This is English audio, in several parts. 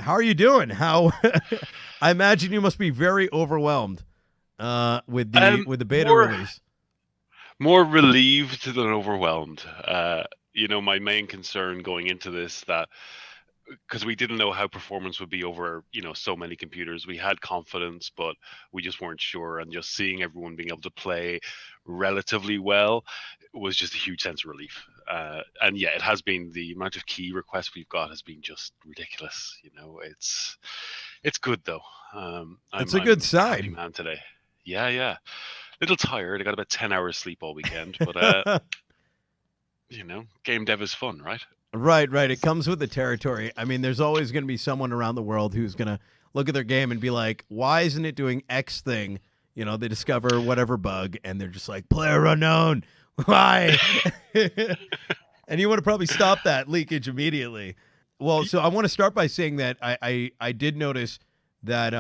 how are you doing? How I imagine you must be very overwhelmed with the beta More release. more relieved than overwhelmed. My main concern going into this that because we didn't know how performance would be over, so many computers. We had confidence, but we just weren't sure. And just seeing everyone being able to play relatively well was just a huge sense of relief. And yeah, it has been the amount of key requests we've got has been just ridiculous. It's good though. I'm It's a good I'm a happy sign. man today. Yeah, yeah. Little tired. I got about 10 hours sleep all weekend, but game dev is fun, right? Right, right. It comes with the territory. I mean, there's always going to be someone around the world who's going to look at their game and be like, "Why isn't it doing X thing?" They discover whatever bug, and they're just like, "Player unknown, why?" And you want to probably stop that leakage immediately. Well, so I want to start by saying that I did notice that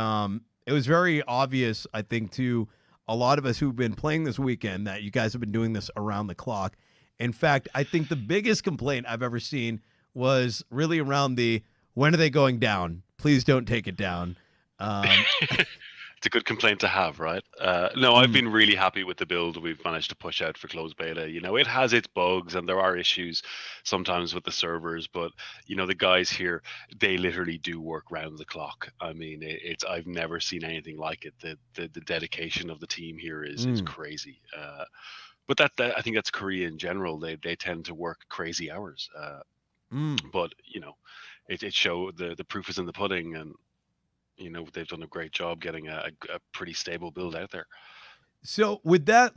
it was very obvious, I think, to a lot of us who've been playing this weekend that you guys have been doing this around the clock. In fact, I think the biggest complaint I've ever seen was really around the when are they going down? Please don't take it down. Um, It's a good complaint to have, right? No, I've mm, been really happy with the build we've managed to push out for closed beta. It has its bugs and there are issues sometimes with the servers, but the guys here, they literally do work round the clock. I mean, it's I've never seen anything like it. The dedication of the team here is mm, crazy. But that I think that's Korea in general. They tend to work crazy hours. mm. But it show the proof is in the pudding, and they've done a great job getting a pretty stable build out there. So with that,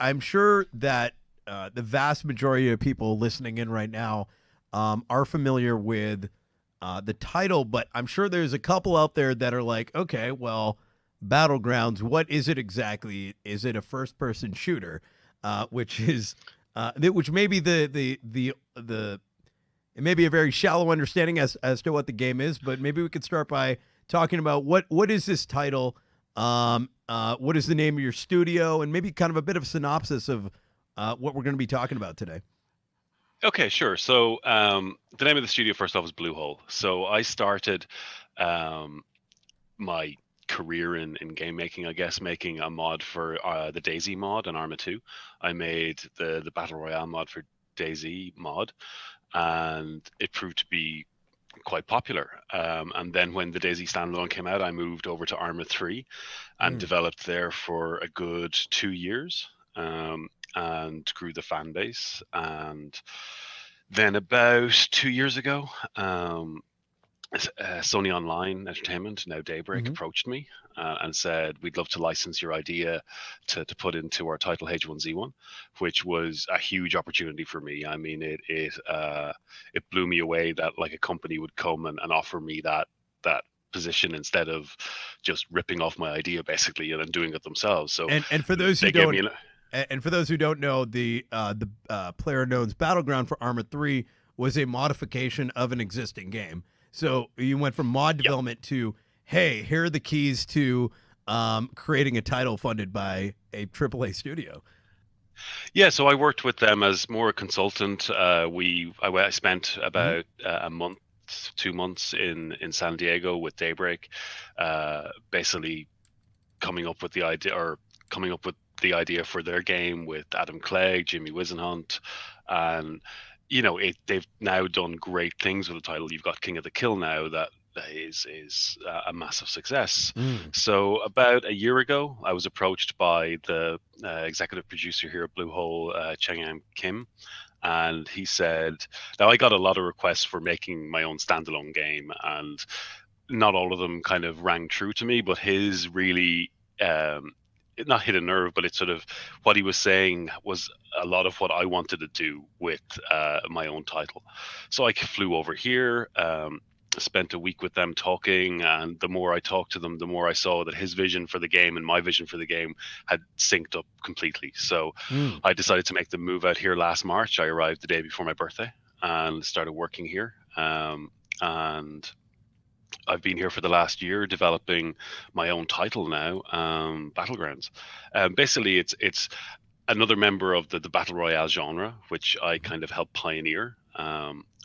I'm sure that the vast majority of people listening in right now are familiar with the title, but I'm sure there's a couple out there that are like, okay, well, Battlegrounds, what is it exactly? Is it a first-person shooter? Which may be the it may be a very shallow understanding as to what the game is, but maybe we could start by talking about what is this title, what is the name of your studio, and maybe kind of a bit of a synopsis of what we're going to be talking about today. Okay, sure. So the name of the studio first off is Bluehole. So I started my career in game making, I guess, making a mod for the Daisy mod and Arma 2. I made the Battle Royale mod for Daisy mod, and it proved to be quite popular. And then when the Daisy standalone came out, I moved over to Arma 3 and Mm, developed there for a good 2 years, and grew the fan base. And then about 2 years ago, Sony Online Entertainment, now Daybreak, mm-hmm. approached me and said, "We'd love to license your idea to put into our title H1Z1," which was a huge opportunity for me. I mean, it blew me away that like a company would come and offer me that position instead of just ripping off my idea basically and then doing it themselves. So And for those who they gave me don't an and for those who don't know, the Player Known's Battleground for Arma 3 was a modification of an existing game. So you went from mod yeah. development to, hey, here are the keys to creating a title funded by a AAA studio. Yeah, so I worked with them as more a consultant. I spent Mm-hmm. about a month, 2 months in San Diego with Daybreak, basically coming up with the idea or coming up with the idea for their game with Adam Clegg, Jimmy Wisenhunt, and they've now done great things with the title. You've got King of the Kill now that is a massive success. Mm. So about a year ago, I was approached by the executive producer here at Bluehole, Cheng Kim, and he said, now I got a lot of requests for making my own standalone game, and not all of them kind of rang true to me, but his really it not hit a nerve, but it sort of what he was saying was a lot of what I wanted to do with my own title. So I flew over here, spent a week with them talking, and the more I talked to them, the more I saw that his vision for the game and my vision for the game had synced up completely. So Mm. I decided to make the move out here last March. I arrived the day before my birthday and started working here. And I've been here for the last year developing my own title now, Battlegrounds. Basically, it's another member of the battle royale genre, which I kind of helped pioneer.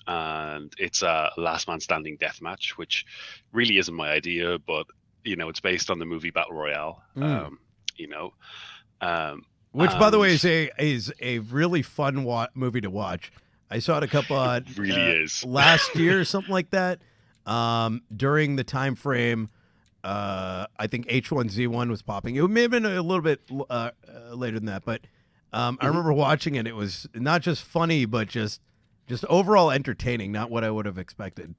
and it's a last man standing deathmatch, which really isn't my idea, but it's based on the movie Battle Royale. Mm. You know, um, Which, by the way, and is a really fun movie to watch. I saw it a couple it really is. last year or something like that. During the time frame, I think H1Z1 was popping. It may have been a little bit later than that, but I remember watching it. It was not just funny, but just overall entertaining. Not what I would have expected.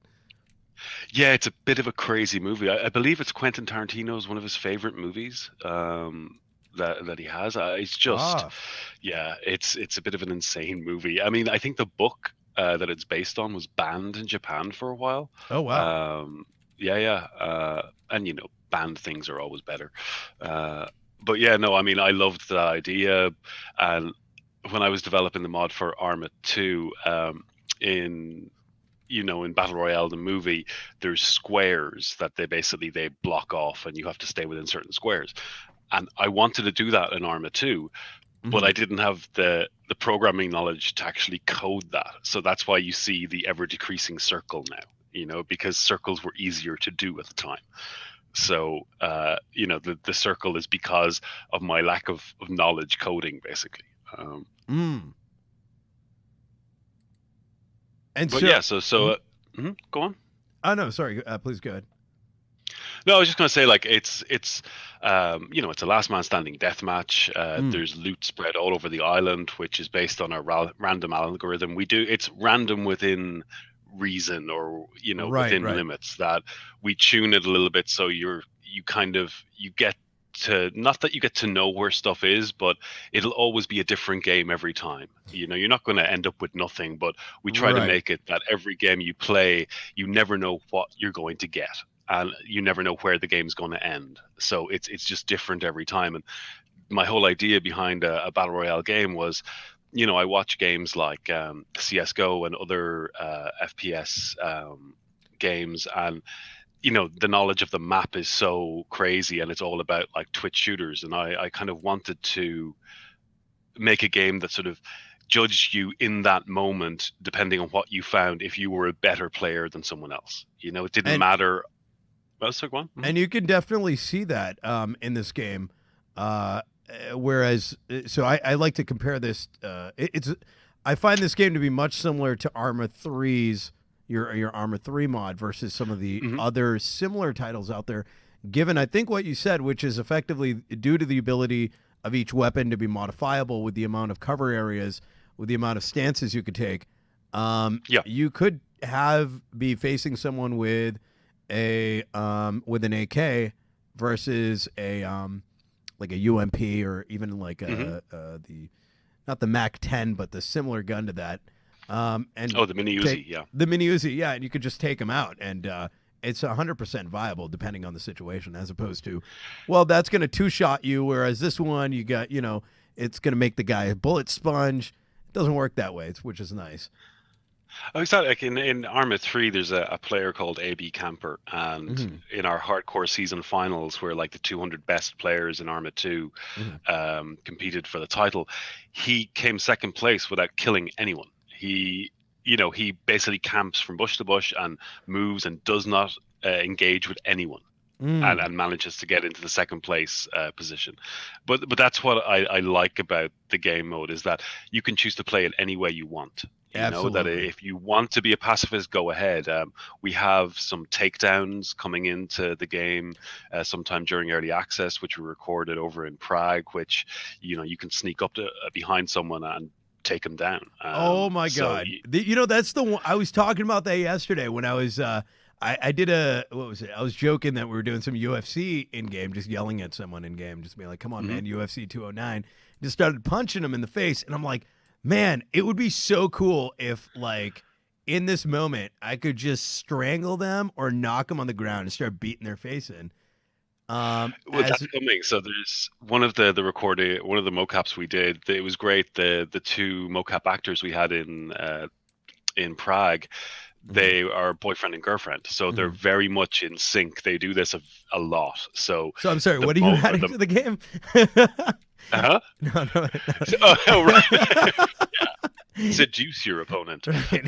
Yeah, it's a bit of a crazy movie. I believe it's Quentin Tarantino's one of his favorite movies. That he has. It's just, Ah, yeah, it's a bit of an insane movie. I mean, I think the book that it's based on was banned in Japan for a while. oh wow. Yeah, yeah, and banned things are always better. But yeah, no, I mean, I loved that idea, and when I was developing the mod for Arma 2, in in Battle Royale, the movie, there's squares that they block off, and you have to stay within certain squares. And I wanted to do that in Arma 2, but Mhm. I didn't have the programming knowledge to actually code that. So that's why you see the ever decreasing circle now, because circles were easier to do at the time. So the circle is because of my lack of knowledge coding, basically. Mm. And But so, yeah, so mhm. go on. Oh no, sorry. Please go ahead. No, I was just gonna say, like, it's a last man standing death match. Mm. There's loot spread all over the island, which is based on a random algorithm. It's random within reason, or Right, within right, limits, that we tune it a little bit, so you kind of you get to, not that you get to know where stuff is, but it'll always be a different game every time. You're not going to end up with nothing, but we try to right. make it that every game you play, you never know what you're going to get, and you never know where the game's going to end. So it's just different every time. And my whole idea behind a battle royale game was, I watch games like CS:GO and other FPS games, and the knowledge of the map is so crazy, and it's all about like Twitch shooters. And I kind of wanted to make a game that sort of judged you in that moment, depending on what you found, if you were a better player than someone else. It didn't And matter. Well, so go on. and you can definitely see that in this game. Whereas, so I like to compare this. It's I find this game to be much similar to Arma 3's your Arma 3 mod versus some of the Mhm. other similar titles out there. Given I think what you said, which is effectively due to the ability of each weapon to be modifiable with the amount of cover areas, with the amount of stances you could take, Yeah. you could be facing someone with an AK versus a like a UMP, or even like Hmm. the not the Mac 10, but the similar gun to that, and Oh, the mini take Uzi. Yeah. the mini Uzi, yeah, and you could just take them out, and it's 100% viable depending on the situation, as opposed to, well, that's going to two shot you, whereas this one you got, it's going to make the guy a bullet sponge. It doesn't work that way, which is nice. Oh, exactly. Like in Arma 3, there's a player called AB Camper, and Hmm. in our hardcore season finals, where like the 200 best players in Arma 2 Hmm. competed for the title, he came second place without killing anyone. He basically camps from bush to bush and moves and does not engage with anyone. And, Mm, and manages to get into the second place position. But that's what I like about the game mode, is that you can choose to play it any way you want. That absolutely. if you want to be a pacifist, go ahead. We have some takedowns coming into the game sometime during early access, which we recorded over in Prague, which you can sneak up to behind someone and take them down. Oh my God! That's the one I was talking about that yesterday when I was. I did what was it? I was joking that we were doing some UFC in game, just yelling at someone in game, just being like, "Come on, Mhm. man, UFC 209." Just started punching him in the face, and I'm like, "Man, it would be so cool if, like, in this moment, I could just strangle them or knock them on the ground and start beating their face in." Well, As that's coming. So there's one of the recording, one of the mocaps we did. It was great. The two mocap actors we had in Prague, Mhm, they are boyfriend and girlfriend, so they're mhm. very much in sync. They do this a lot. So So I'm sorry. the What are you mo adding the to the game? huh? No, no, Oh, right. no. seduce your opponent. Right.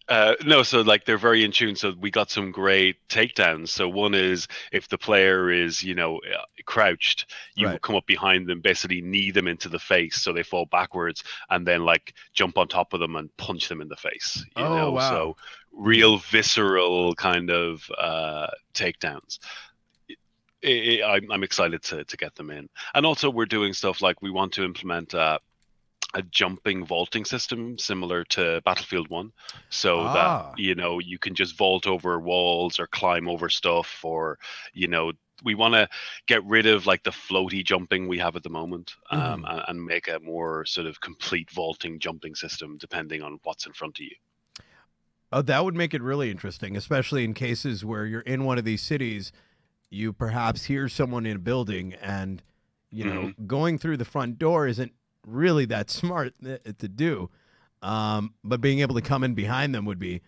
Um, no, so like they're very in tune. So we got some great takedowns. So one is if the player is, crouched, you Right. come up behind them, basically knee them into the face so they fall backwards, and then like jump on top of them and punch them in the face. Oh wow. So real visceral kind of takedowns. I'm excited to get them in, and also we're doing stuff like we want to implement a jumping vaulting system similar to Battlefield 1, so that Ah. you can just vault over walls or climb over stuff, or you know we want to get rid of like the floaty jumping we have at the moment, Mhm. and make a more sort of complete vaulting jumping system depending on what's in front of you. Oh, that would make it really interesting, especially in cases where you're in one of these cities, you perhaps hear someone in a building and, Hmm. going through the front door isn't really that smart to do. But being able to come in behind them would be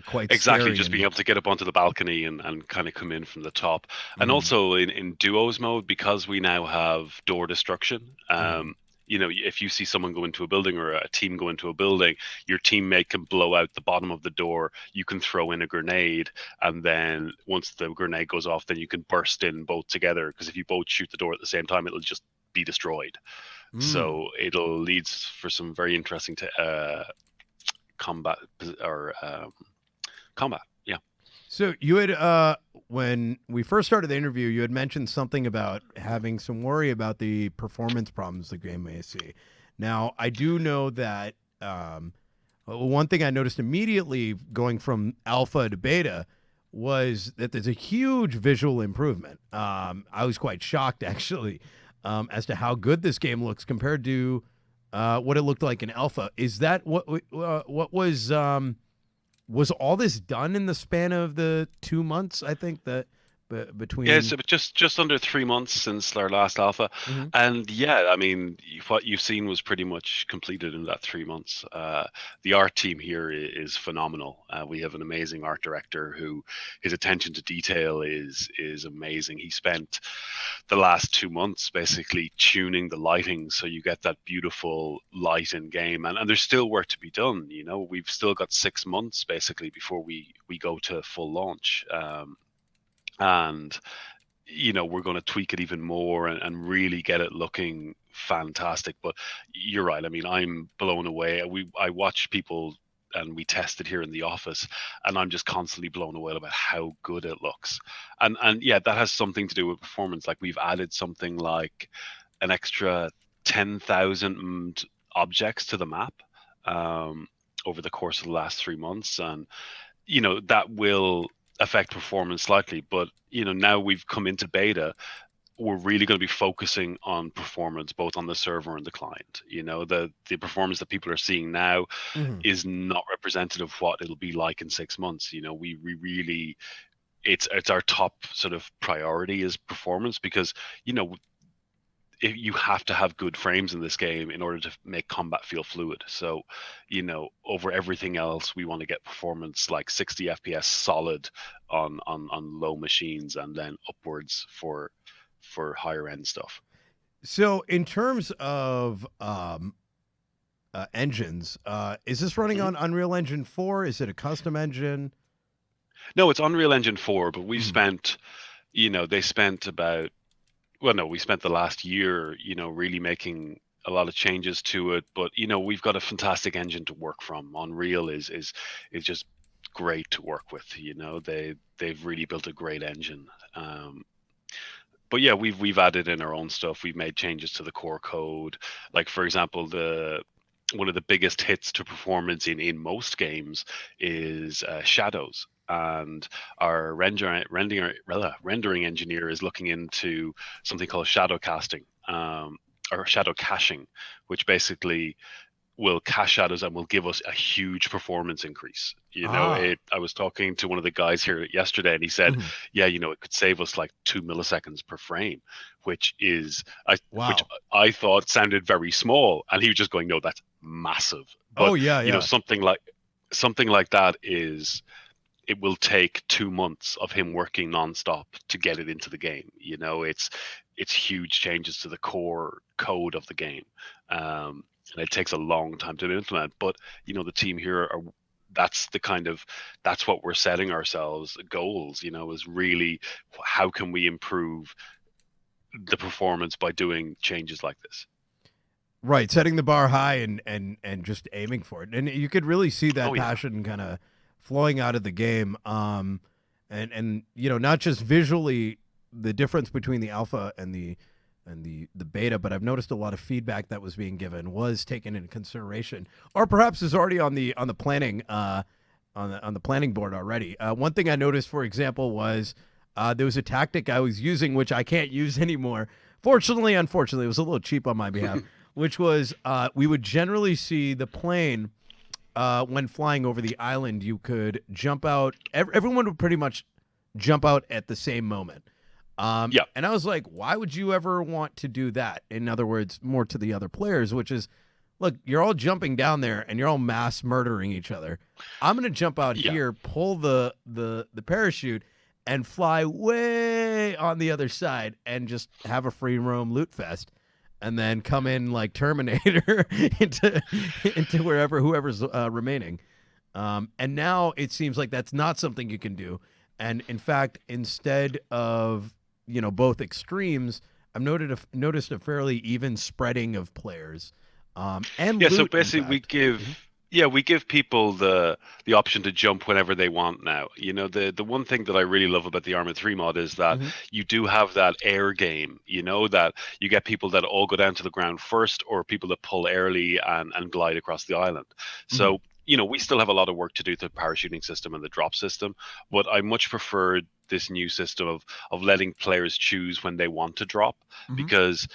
quite Exactly, scary just being and able to get up onto the balcony and kind of come in from the top. And mhm, also in duos mode, because we now have door destruction, mhm. if you see someone go into a building or a team go into a building, your teammate can blow out the bottom of the door. You can throw in a grenade, and then once the grenade goes off, then you can burst in both together. Because if you both shoot the door at the same time, it'll just be destroyed. Mm. So it'll lead for some very interesting combat or combat. Yeah. So you had when we first started the interview, you had mentioned something about having some worry about the performance problems the game may see. Now, I do know that one thing I noticed immediately going from alpha to beta was that there's a huge visual improvement. I was quite shocked actually as to how good this game looks compared to what it looked like in alpha. Is that what was all this done in the span of the 2 months? I think that Yeah, it's between. just under 3 months since our last alpha, Mhm. and yeah, I mean, what you've seen was pretty much completed in that 3 months. The art team here is phenomenal. We have an amazing art director who his attention to detail is amazing. He spent the last 2 months basically tuning the lighting so you get that beautiful light in game, and there's still work to be done. We've still got 6 months basically before we go to full launch. And we're going to tweak it even more and really get it looking fantastic. But you're right. I mean, I'm blown away. I watch people and we test it here in the office, and I'm just constantly blown away about how good it looks. And yeah, that has something to do with performance. Like we've added something like an extra 10,000 objects to the map um, over the course of the last 3 months, and that will affect performance slightly. But now we've come into beta, we're really going to be focusing on performance both on the server and the client. The performance that people are seeing now Mhm. is not representative of what it'll be like in 6 months. We really, it's our top sort of priority is performance, because you have to have good frames in this game in order to make combat feel fluid. So, over everything else, we want to get performance like 60 FPS solid on low machines, and then upwards for higher end stuff. So, in terms of engines, is this running Mhm. on Unreal Engine 4? Is it a custom engine? No, it's Unreal Engine 4, but we've Mhm. spent, they spent about, well, no, we spent the last year, really making a lot of changes to it. But we've got a fantastic engine to work from. Unreal is just great to work with. They've really built a great engine. But yeah, we've added in our own stuff. We've made changes to the core code. Like for example, the one of the biggest hits to performance in most games is shadows. And our rendering engineer is looking into something called shadow casting, or shadow caching, which basically will cache shadows and will give us a huge performance increase. Ah. I was talking to one of the guys here yesterday, and he said, Mhm. "Yeah, it could save us like 2 milliseconds per frame," which is which Wow. I thought sounded very small, and he was just going, "No, that's massive." Oh But yeah, yeah. something like that is it will take 2 months of him working nonstop to get it into the game. It's huge changes to the core code of the game. and it takes a long time to implement. But the team here are that's what we're setting ourselves goals. Is really how can we improve the performance by doing changes like this. Right, setting the bar high and just aiming for it, and you could really see that Oh yeah, passion kind of flowing out of the game. And not just visually the difference between the alpha and the beta, but I've noticed a lot of feedback that was being given was taken into consideration, or perhaps is already on the planning on the planning board already. One thing I noticed, for example, was there was a tactic I was using which I can't use anymore. Fortunately, unfortunately, it was a little cheap on my behalf. Which was we would generally see the plane when flying over the island. You could jump out. Everyone would pretty much jump out at the same moment. yeah, And I was like, why would you ever want to do that? In other words, more to the other players, which is, look, you're all jumping down there and you're all mass murdering each other. I'm going to jump out yeah. here, pull the parachute, and fly way on the other side and just have a free roam loot fest. And then come in like Terminator into whoever's remaining. And now it seems like that's not something you can do. And in fact, instead of both extremes, I've noticed a fairly even spreading of players. And Yeah, so loot, in basically we fact. give Mhm. we give people the option to jump whenever they want now. The one thing that I really love about the Arma 3 mod is that Mhm. you do have that air game, that you get people that all go down to the ground first or people that pull early and glide across the island. Mhm. So, we still have a lot of work to do to the parachuting system and the drop system, but I much prefer this new system of letting players choose when they want to drop, Mhm. because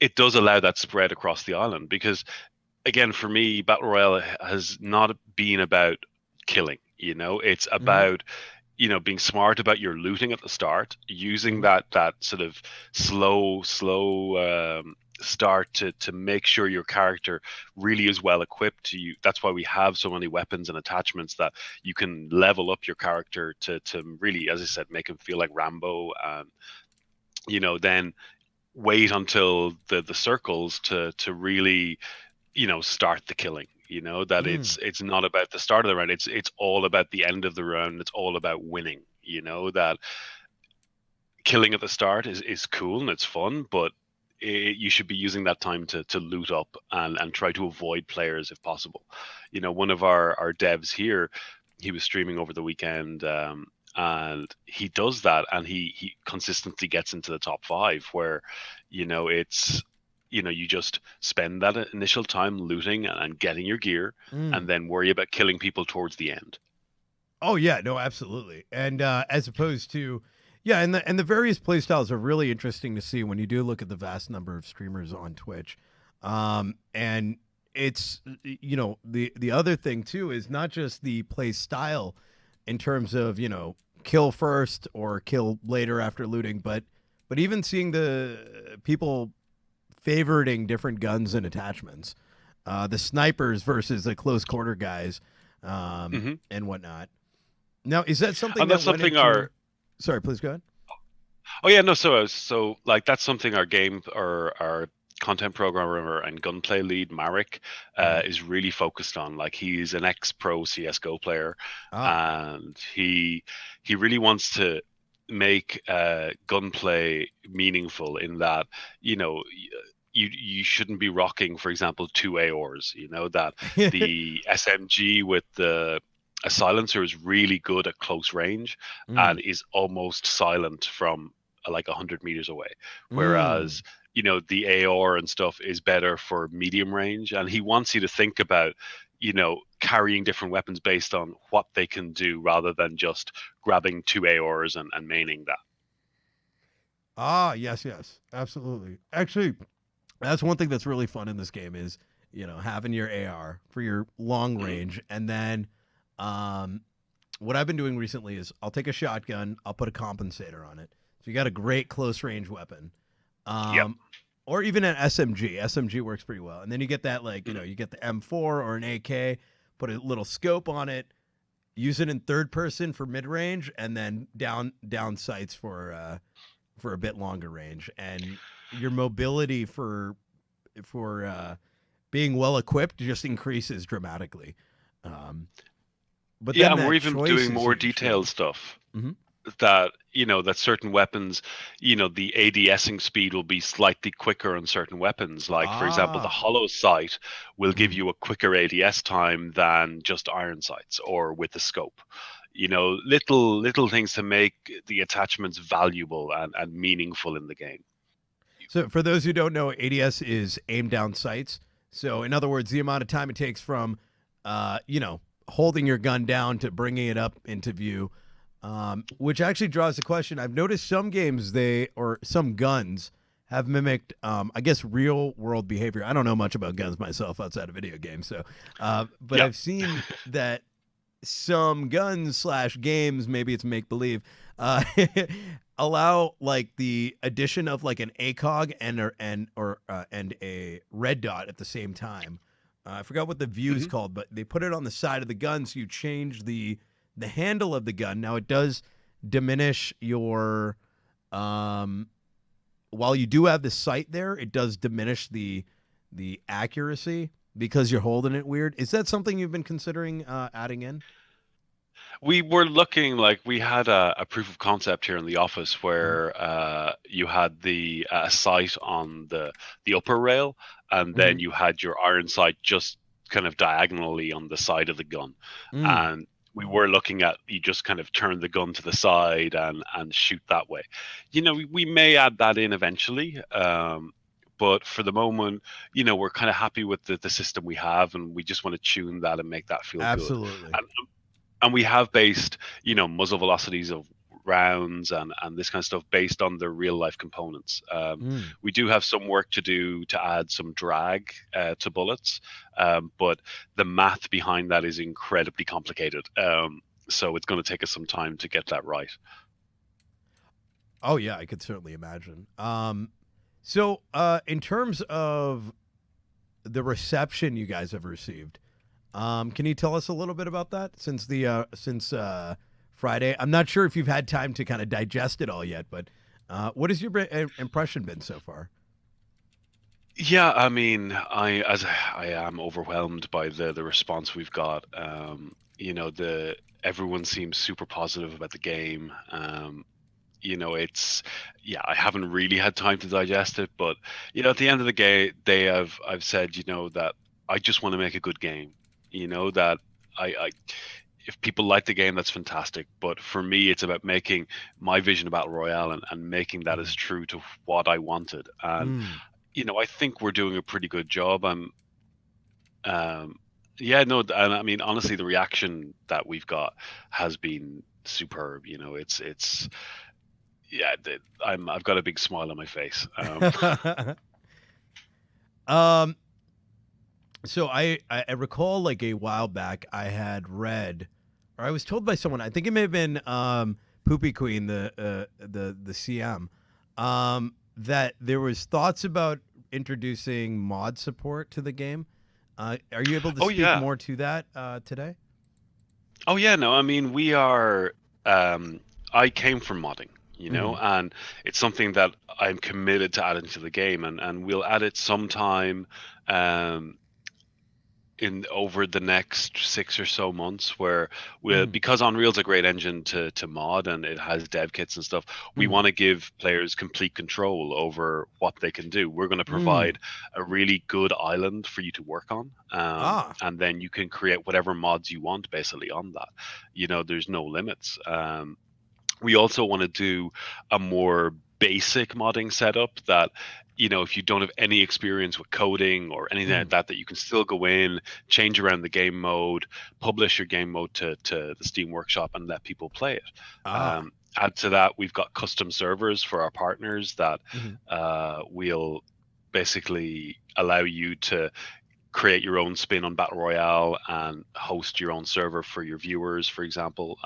it does allow that spread across the island. Because again, for me, battle royale has not been about killing. It's Mhm. about being smart about your looting at the start, using Mhm. that sort of slow start to make sure your character really is well equipped. That's why we have so many weapons and attachments, that you can level up your character to really, as I said, make him feel like Rambo, and then wait until the circles to really start the killing. That Mm. it's not about the start of the round, it's all about the end of the round, it's all about winning. That killing at the start is cool and it's fun, but you should be using that time to loot up and try to avoid players if possible. One of our devs here, he was streaming over the weekend, and he does that, and he consistently gets into the top 5, where it's you just spend that initial time looting and getting your gear, Mm. and then worry about killing people towards the end. Oh yeah, no, absolutely. And as opposed to, yeah, and the various play styles are really interesting to see when you do look at the vast number of streamers on Twitch. And it's the other thing too is not just the play style in terms of kill first or kill later after looting, but even seeing the people favoriting different guns and attachments, the snipers versus the close quarter guys, Hmm. and whatnot. Now, is that something And that that's went something into? our Sorry, please go ahead. Oh yeah, no. So like that's something our game or our content programmer and gunplay lead Marek Hmm. is really focused on. Like, he's an ex-pro CS:GO player, Ah, and he really wants to make gunplay meaningful, in that you shouldn't be rocking, for example, two AORs. That the SMG with a silencer is really good at close range mm, and is almost silent from like 100 meters away. mm. Whereas, the AR and stuff is better for medium range. And he wants you to think about, carrying different weapons based on what they can do, rather than just grabbing two ARs and maining that. Ah, yes, yes, absolutely. Actually, that's one thing that's really fun in this game is having your AR for your long Mhm. range, and then um, what I've been doing recently is I'll take a shotgun, I'll put a compensator on it, so you got a great close range weapon. Yep. Um, or even an SMG. SMG works pretty well. And then you get that, like, Mhm. you get the M4 or an AK, put a little scope on it, use it in third person for mid range, and then down sights for a bit longer range. And your mobility for being well equipped just increases dramatically. Um, but Yeah, then and we're that even choice doing is more huge too. detailed stuff Hmm. that, that certain weapons, the ADSing speed will be slightly quicker on certain weapons. Like, for example, the Ah, hollow sight will give mm. you a quicker ADS time than just iron sights or with the scope. Little things to make the attachments valuable and meaningful in the game. So for those who don't know, ADS is aim down sights. So in other words, the amount of time it takes from, holding your gun down to bringing it up into view, which actually draws the question. I've noticed some games or some guns have mimicked, I guess, real world behavior. I don't know much about guns myself outside of video games, so, but Yeah. I've seen that some guns slash games, maybe it's make believe, uh, allow like the addition of like an ACOG and a red dot at the same time. I forgot what the view is Hmm. called, but they put it on the side of the gun, so you change the handle of the gun. Now it does diminish your um, while you do have the sight there, it does diminish the accuracy because you're holding it weird. Is that something you've been considering adding in? We were looking like we had a proof of concept here in the office Mm-hmm. where you had the sight on the upper rail, and Mm-hmm. then you had your iron sight just kind of diagonally on the side of the gun. Mm. And we were looking at you just kind of turn the gun to the side and shoot that way. We may add that in eventually. But for the moment, we're kind of happy with the system we have, and we just want to tune that and make that feel good. Absolutely. And we have based muzzle velocities of rounds and this kind of stuff based on the real life components. Mm. We do have some work to do to add some drag to bullets, but the math behind that is incredibly complicated. So it's going to take us some time to get that right. Oh yeah, I could certainly imagine. So in terms of the reception you guys have received, can you tell us a little bit about that since Friday? I'm not sure if you've had time to kind of digest it all yet, but what has your impression been so far? Yeah, I mean, I am overwhelmed by the response we've got. The everyone seems super positive about the game. It's I haven't really had time to digest it, but at the end of the day, I've said that I just want to make a good game. That I if people like the game, that's fantastic. But for me, it's about making my vision of Battle Royale and making that as Mm. true to what I wanted. And Mm. I think we're doing a pretty good job. Um, yeah, no, and I mean, honestly, the reaction that we've got has been superb. It's yeah, I've got a big smile on my face. um, so I recall like a while back I had read, or I was told by someone. I think it may have been Poopy Queen, the CM, that there was thoughts about introducing mod support to the game. Are you able to Oh speak yeah, more to that today? oh yeah. No, I mean, we are. I came from modding, Hmm. and it's something that I'm committed to adding to the game, and we'll add it sometime. Um, in over the next 6 or so months where we Hmm. because Unreal's a great engine to mod and it has dev kits and stuff, we Hmm. want to give players complete control over what they can do. We're going to Mm. provide a really good island for you to work on, Ah. and then you can create whatever mods you want basically on that. There's no limits. We also want to do a more basic modding setup that if you don't have any experience with coding or anything like Mm. that you can still go in, change around the game mode, publish your game mode to the Steam Workshop and let people play it. Ah. Add to that, we've got custom servers for our partners that Hmm. will basically allow you to create your own spin on Battle Royale and host your own server for your viewers, for example,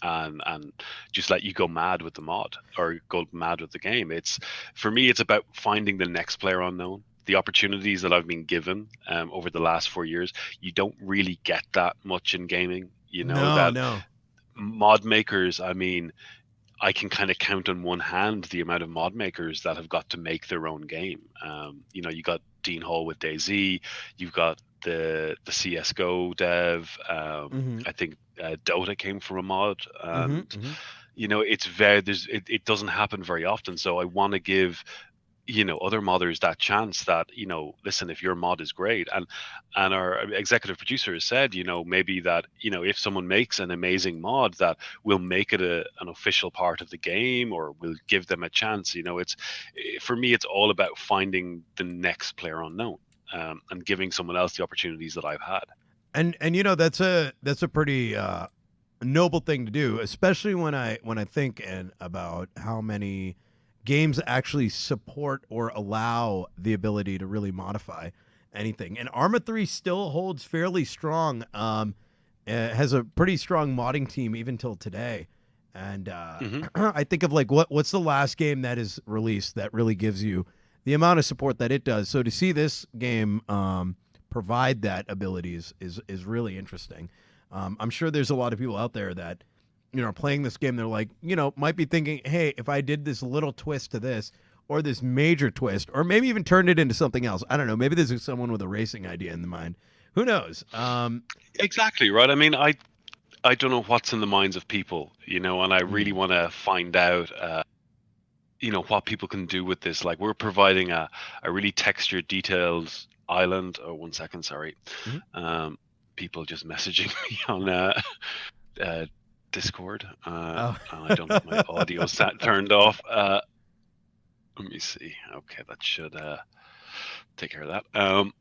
and just let you go mad with the mod or go mad with the game. It's For me, it's about finding the next player unknown. The opportunities that I've been given over the last 4 years, you don't really get that much in gaming. No, That no. mod makers, I mean, I can kind of count on one hand the amount of mod makers that have got to make their own game. You know, you got Dean Hall with DayZ, you've got the CS:GO dev. Mm-hmm. I think Dota came from a mod, Mm-hmm. and Mm-hmm. you know, it's very it doesn't happen very often. So I want to give, you know, other modders that chance, that, you know, listen, if your mod is great, and our executive producer has said, you know, maybe that, you know, if someone makes an amazing mod, that we'll make it an official part of the game, or we'll give them a chance. You know, it's, for me, it's all about finding the next player unknown, and giving someone else the opportunities that I've had. And you know, that's a pretty noble thing to do, especially when I think and about how many games actually support or allow the ability to really modify anything. And Arma 3 still holds fairly strong. Has a pretty strong modding team even till today. And Hmm. I think of like what's the last game that is released that really gives you the amount of support that it does. So to see this game provide that ability is really interesting. I'm sure there's a lot of people out there that, you know, are playing this game. They're like, you know, might be thinking, hey, if I did this little twist to this, or this major twist, or maybe even turned it into something else. I don't know. Maybe there's someone with a racing idea in the mind. Who knows? Exactly right. I mean, I don't know what's in the minds of people, you know, and I really Mm, want to find out, you know, what people can do with this. Like, we're providing a really textured, detailed island. Oh, 1 second, sorry. mhm. Um, People just messaging me on uh, Discord, Oh. and I don't have my audio set turned off. Let me see. Okay, that should take care of that.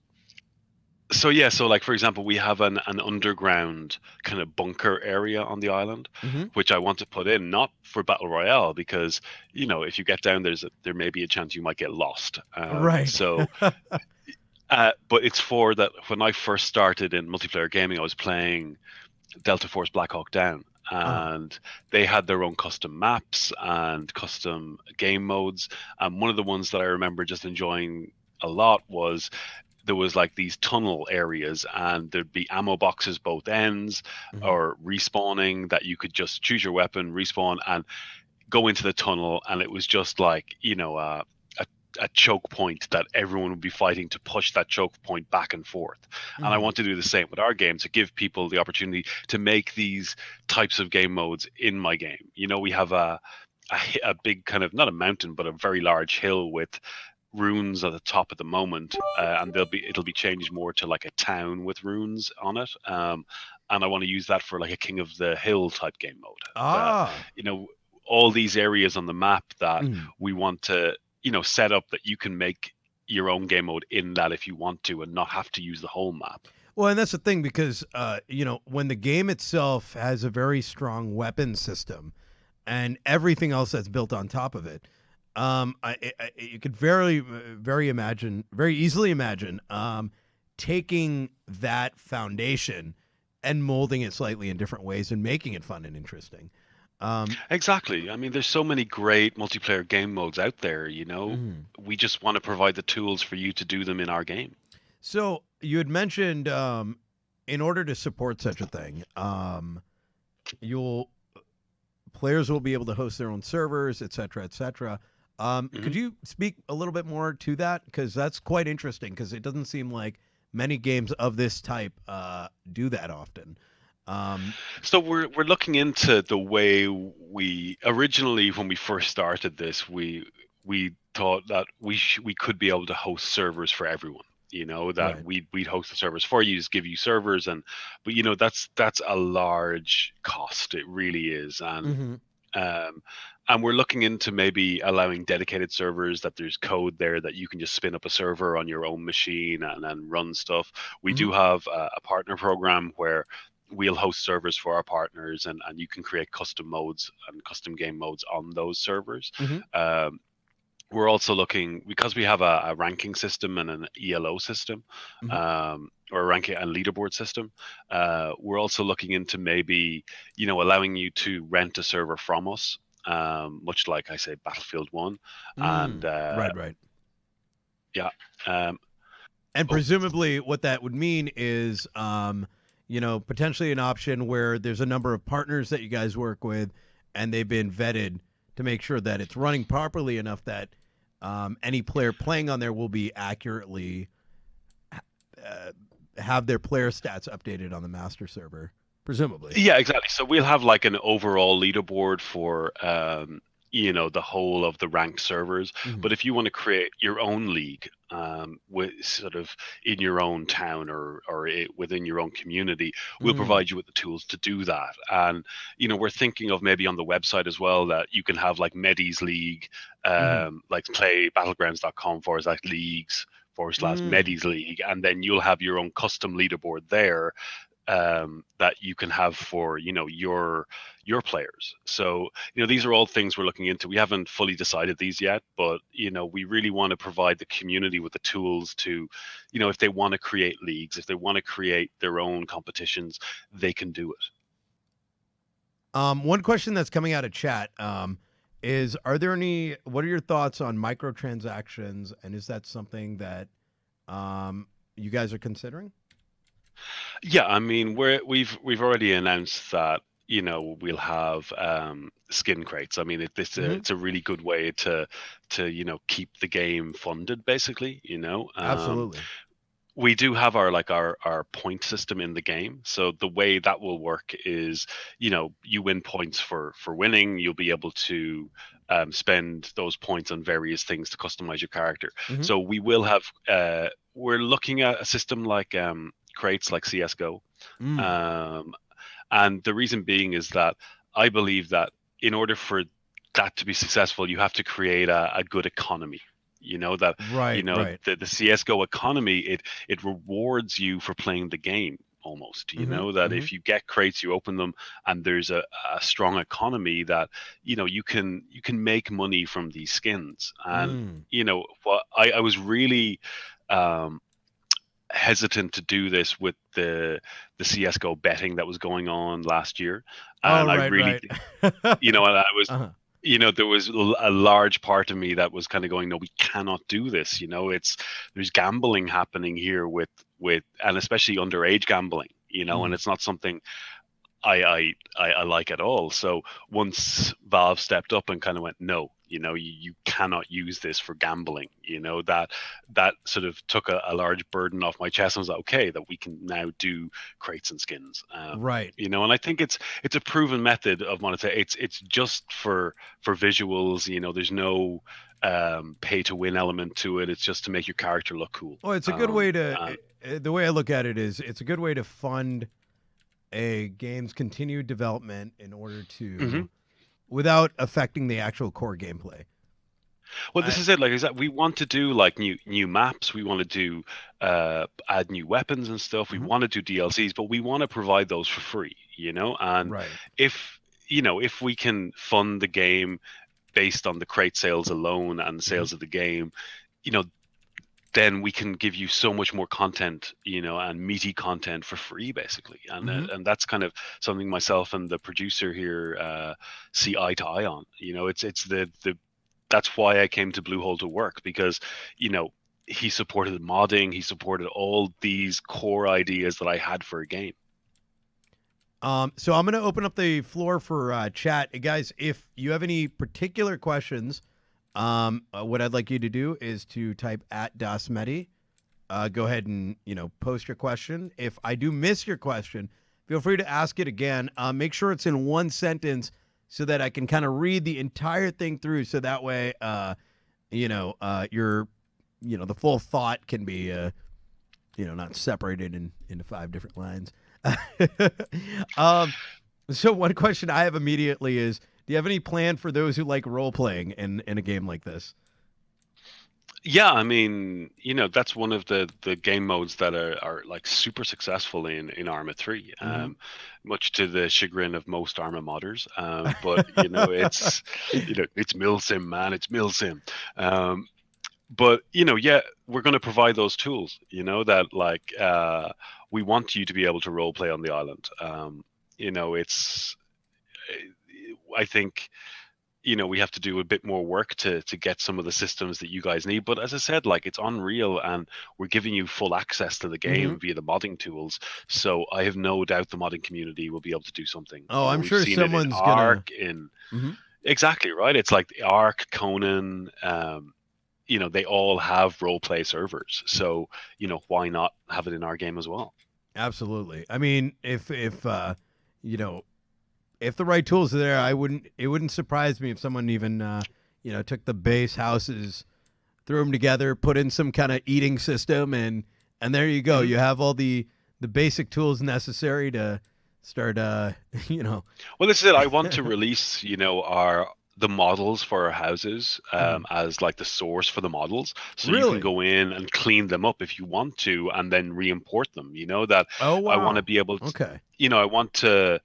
So yeah, so like, for example, we have an underground kind of bunker area on the island, Hmm. which I want to put in, not for battle royale, because, you know, if you get down, there may be a chance you might get lost. Right. But it's for that. When I first started in multiplayer gaming, I was playing Delta Force Black Hawk Down, Uh-huh. and they had their own custom maps and custom game modes. And one of the ones that I remember just enjoying a lot was, there was like these tunnel areas, and there'd be ammo boxes both ends, Hmm. or respawning, that you could just choose your weapon, respawn, and go into the tunnel. And it was just like, you know, a choke point that everyone would be fighting to push that choke point back and forth. And I Hmm. want to do the same with our game, to give people the opportunity to make these types of game modes in my game. You know, we have a big kind of, not a mountain, but a very large hill with runes at the top at the moment, and it'll be changed more to like a town with runes on it. And I want to use that for like a King of the Hill type game mode. That, Ah. you know, all these areas on the map that Mhm. we want to, you know, set up, that you can make your own game mode in that if you want to, and not have to use the whole map. Well, and that's the thing because you know, when the game itself has a very strong weapon system and everything else that's built on top of it, you could very easily imagine taking that foundation and molding it slightly in different ways and making it fun and interesting. Um, Exactly. I mean, there's so many great multiplayer game modes out there, you know. mhm. We just want to provide the tools for you to do them in our game. So you had mentioned in order to support such a thing, you'll players will be able to host their own servers, et cetera, et cetera. Could Mhm. you speak a little bit more to that? Because that's quite interesting. Because it doesn't seem like many games of this type do that often. Um, So we're looking into the way, we originally, when we first started this, we thought that we could be able to host servers for everyone. You know, that right. we'd host the servers for you, just give you servers. And but you know, that's a large cost. It really is. Mm-hmm. Um, and we're looking into maybe allowing dedicated servers, that there's code there that you can just spin up a server on your own machine and then run stuff. We Mm-hmm. do have a partner program where we'll host servers for our partners, and you can create custom modes and custom game modes on those servers. Mm-hmm. Um, we're also looking, because we have a ranking system and an ELO system, Mm-hmm. or a ranking and leaderboard system. We're also looking into maybe, you know, allowing you to rent a server from us, much like I say Battlefield One, and Mm. Right. Right. yeah. Um, And oh, presumably, what that would mean is, you know, potentially an option where there's a number of partners that you guys work with, and they've been vetted. to make sure that it's running properly enough that any player playing on there will be accurately uh, have their player stats updated on the master server, presumably. Yeah, exactly. So we'll have like an overall leaderboard for the whole of the ranked servers. Mhm. But if you want to create your own league, with sort of in your own town or within your own community, we'll Mm. provide you with the tools to do that. And we're thinking of maybe on the website as well that you can have like Medis League, Mhm. like play battlegrounds.com/leagues forward slash Mm. Medis League, and then you'll have your own custom leaderboard there, that you can have for your players. So these are all things we're looking into. We haven't fully decided these yet, but we really want to provide the community with the tools to, if they want to create leagues, if they want to create their own competitions, they can do it. One question that's coming out of chat is: what are your thoughts on microtransactions, and is that something that you guys are considering? Yeah, I mean, we've already announced that we'll have skin crates. I mean, Hmm. it's a really good way to keep the game funded, basically. Absolutely. We do have our point system in the game. So the way that will work is, you win points for winning. You'll be able to spend those points on various things to customize your character. Hmm. So we will have. We're looking at a system like crates like CS:GO, Mm. um, and the reason being is that I believe that in order for that to be successful, you have to create a good economy. That Right. Right. the CS:GO economy, it rewards you for playing the game almost. Hmm. That Hmm. if you get crates, you open them, and there's a strong economy that you can make money from these skins. And Mm. what I was really um, hesitant to do this with the CS:GO betting that was going on last year, Oh, and I right. really Right. and I was, Uh-huh. there was a large part of me that was kind of going, no, we cannot do this. There's gambling happening here and especially underage gambling. And Mm. it's not something I like at all. So once Valve stepped up and kind of went, no, you cannot use this for gambling. That sort of took a large burden off my chest. I was like, okay, that we can now do crates and skins. Right. And I think it's a proven method of monetization. It's just for visuals. There's no pay to win element to it. It's just to make your character look cool. Well, it's a good way to. And The way I look at it is, it's a good way to fund a game's continued development in order mhm. to, without affecting the actual core gameplay. Well, this I. is it. Like I said, we want to do like new maps. We want to do add new weapons and stuff. We Mhm. want to do DLCs, but we want to provide those for free. And Right. if if we can fund the game based on the crate sales alone and the Mhm. sales of the game, you know, then we can give you so much more content, and meaty content for free, basically. And Mhm. and that's kind of something myself and the producer here see eye to eye on. It's the that's why I came to Bluehole to work, because he supported modding, he supported all these core ideas that I had for a game. So I'm going to open up the floor for chat, guys. If you have any particular questions, what I'd like you to do is to type at dasmedi. Go ahead and post your question. If I do miss your question, feel free to ask it again. Make sure it's in one sentence so that I can kind of read the entire thing through. So that way, your the full thought can be not separated into five different lines. um, so one question I have immediately is: do you have any plan for those who like role playing in a game like this? Yeah, I mean, that's one of the game modes that are like super successful in Arma 3, Mm-hmm. much to the chagrin of most Arma modders. But it's milsim, man, it's milsim. But yeah, we're going to provide those tools. That like we want you to be able to role play on the island. It's I think we have to do a bit more work to get some of the systems that you guys need. But as I said, like, it's Unreal, and we're giving you full access to the Mm-hmm. game via the modding tools. So I have no doubt the modding community will be able to do something. Oh, I'm We've sure seen it in someone's gonna. Arc, in Mm-hmm. exactly right. It's like the Ark, Conan, they all have role play servers. So, why not have it in our game as well? Absolutely. I mean, if you know, if the right tools are there, I wouldn't. It wouldn't surprise me if someone even took the base houses, threw them together, put in some kind of eating system, and there you go. hmm You have all the basic tools necessary to start. You know. Well, this is it. I want to release, our the models for our houses Mhm. as like the source for the models, so you can Really? go in and clean them up if you want to, and then re-import them. That Oh I want to wow. be able to, Okay. I want to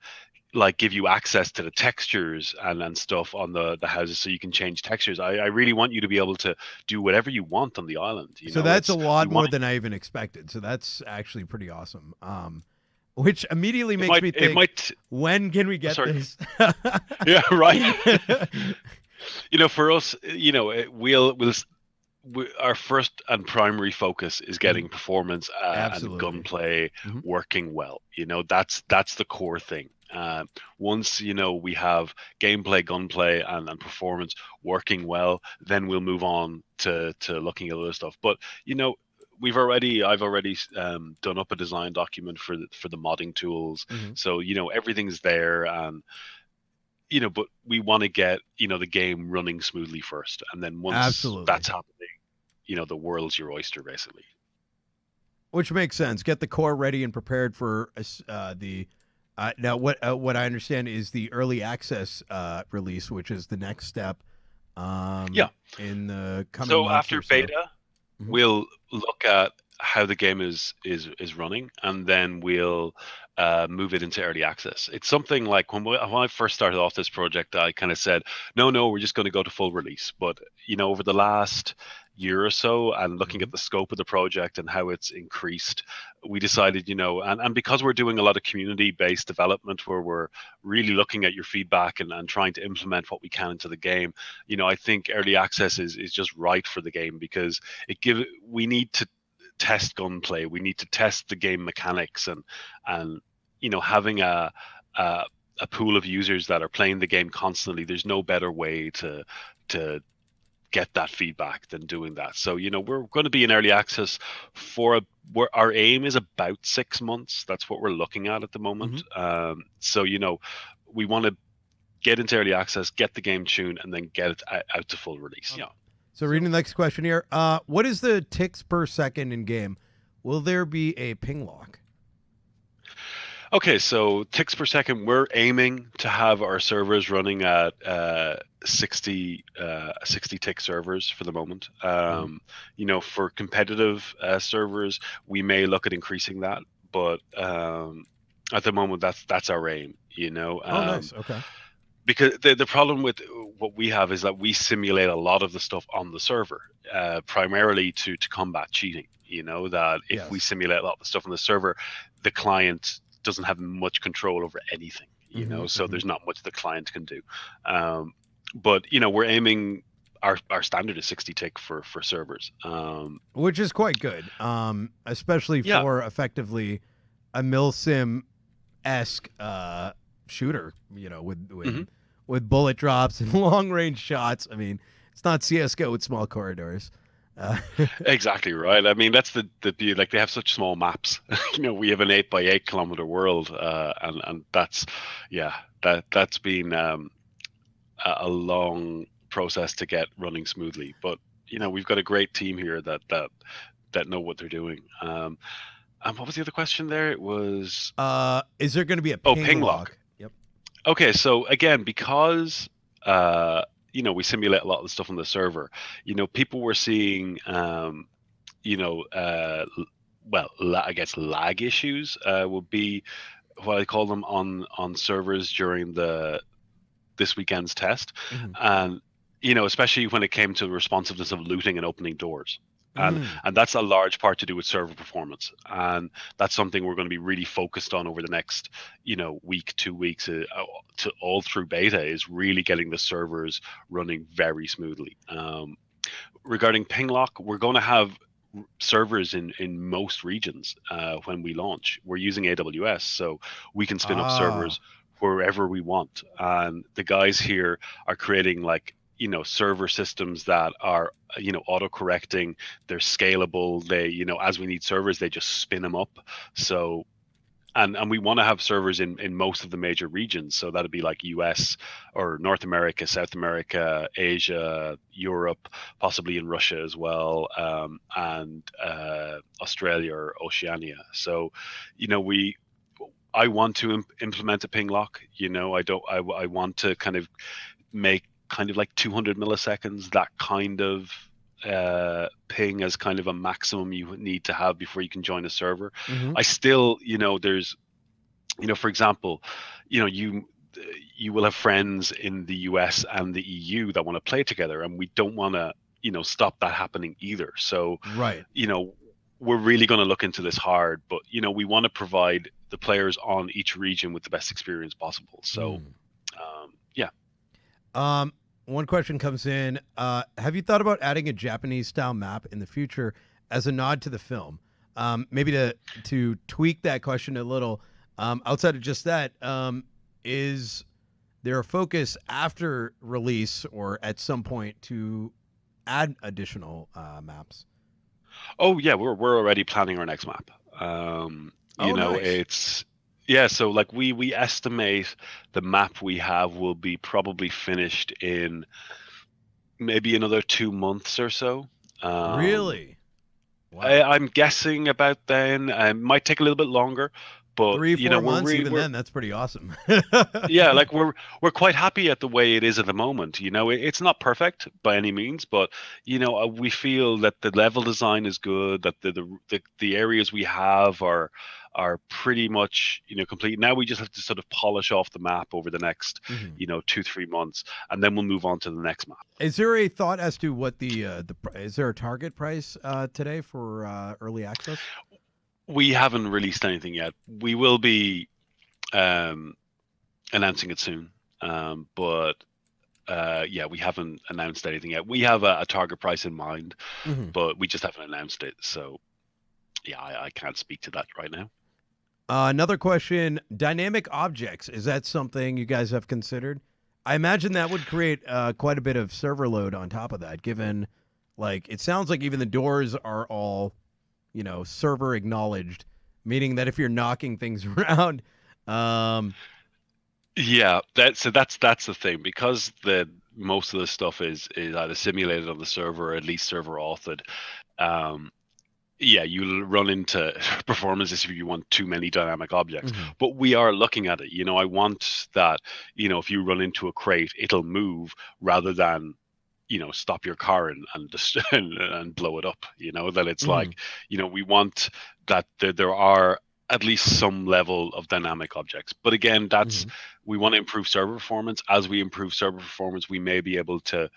like give you access to the textures and stuff on the houses so you can change textures. I really want you to be able to do whatever you want on the island. So that's a We lot want more than I even expected. So that's actually pretty awesome. Which immediately it makes might me it think, might when can we get sorry. this? Yeah, right. For us, our first and primary focus is Mhm. getting performance and Absolutely. gunplay Hmm. working well. That's the core thing. Once we have gameplay, gunplay, and performance working well, then we'll move on to looking at other stuff. But I've already done up a design document for the modding tools, Hmm. so everything's there, and but we want to get the game running smoothly first, and then once Absolutely. that's happening, the world's your oyster, basically. Which makes sense. Get the core ready and prepared for the. Now, what I understand is the early access release, which is the next step Yeah. in the coming So months after or so. beta, Hmm. we'll look at how the game is running, and then we'll move it into early access. It's something like when I first started off this project, I kind of said, no, we're just going to go to full release. But over the last year or so, and looking Hmm. at the scope of the project and how it's increased, we decided, and because we're doing a lot of community-based development where we're really looking at your feedback and trying to implement what we can into the game, I think early access is just right for the game, because we need to test gunplay, we need to test the game mechanics, and having a a pool of users that are playing the game constantly, there's no better way to get that feedback than doing that. So we're going to be in early access for where our aim is about 6 months. That's what we're looking at the Hmm. moment. So we want to get into early access, get the game tuned, and then get it out to full release. Yeah. So, reading the next question here. What is the ticks per second in game? Will there be a ping lock? Okay, so ticks per second, we're aiming to have our servers running at 60 tick servers for the moment. Mhm. For competitive servers, we may look at increasing that, but at the moment, that's our aim. Oh, nice. Okay. Because the problem with what we have is that we simulate a lot of the stuff on the server, primarily to combat cheating. That if we Yes. simulate a lot of the stuff on the server, the client doesn't have much control over anything. Hmm. So Hmm. there's not much the client can do. But we're aiming. Our standard is 60 tick for servers. Which is quite good, especially Yeah. for effectively a milsim esque shooter. With hmm with bullet drops and long range shots. I mean, it's not CS:GO with small corridors. Uh, Exactly right. I mean, that's the beauty. Like, they have such small maps. We have an 8 by 8 kilometer world, and yeah, that's been a long process to get running smoothly. But we've got a great team here that know what they're doing. And what was the other question there? It was, is there going to be a oh, ping ping lock. lock? Yep. Okay, so again, because we simulate a lot of the stuff on the server, people were seeing you know, well, I guess lag issues would be what I call them on servers during the this weekend's test, Hmm. and especially when it came to the responsiveness of looting and opening doors. And Mm. and that's a large part to do with server performance, and that's something we're going to be really focused on over the next week, 2 weeks, to all through beta, is really getting the servers running very smoothly. Regarding ping lock, we're going to have servers in most regions when we launch. We're using AWS, so we can spin up Ah. servers wherever we want. And the guys here are creating like, server systems that are, auto correcting. They're scalable. They, as we need servers, they just spin them up. So, and we want to have servers in most of the major regions. So that'd be like US or North America, South America, Asia, Europe, possibly in Russia as well, and Australia or Oceania. So, we I want to implement a ping lock. I don't. I want to kind of make kind of like 200 milliseconds, that kind of ping as kind of a maximum you need to have before you can join a server. Hmm. I still, there's, for example, you will have friends in the US and the EU that want to play together, and we don't want to, stop that happening either. So, Right. we're really going to look into this hard, but we want to provide the players on each region with the best experience possible. So, Mm. yeah. One question comes in. Have you thought about adding a Japanese style map in the future as a nod to the film? Maybe to tweak that question a little. Outside of just that, is there a focus after release or at some point to add additional maps? Oh yeah, we're already planning our next map. Oh, nice. It's yeah. So like we estimate the map we have will be probably finished in maybe another 2 months or so. Um, Really? Wow. I'm guessing about then. It might take a little bit longer, but Three, four we're months, really even we're then, that's pretty awesome. yeah, like we're quite happy at the way it is at the moment. It's not perfect by any means, but we feel that the level design is good, that the areas we have are pretty much complete. Now we just have to sort of polish off the map over the next Mhm. 2-3 months, and then we'll move on to the next map. Is there a thought as to what is there a target price today for early access? We haven't released anything yet. We will be um, announcing it soon, but yeah, we haven't announced anything yet. We have a target price in mind, Hmm. but we just haven't announced it. So yeah, I can't speak to that right now. Another question: dynamic objects. Is that something you guys have considered? I imagine that would create quite a bit of server load on top of that. Given, like, it sounds like even the doors are all, server acknowledged, meaning that if you're knocking things around, um, Yeah, that's the thing, because the most of the stuff is either simulated on the server or at least server authored. Um, yeah, you'll run into performances if you want too many dynamic objects. mhm, But we are looking at it. I want that, if you run into a crate, it'll move rather than, stop your car and just and blow it up. That it's mhm, like, we want that there are at least some level of dynamic objects. But again, mhm. we want to improve server performance. As we improve server performance, we may be able to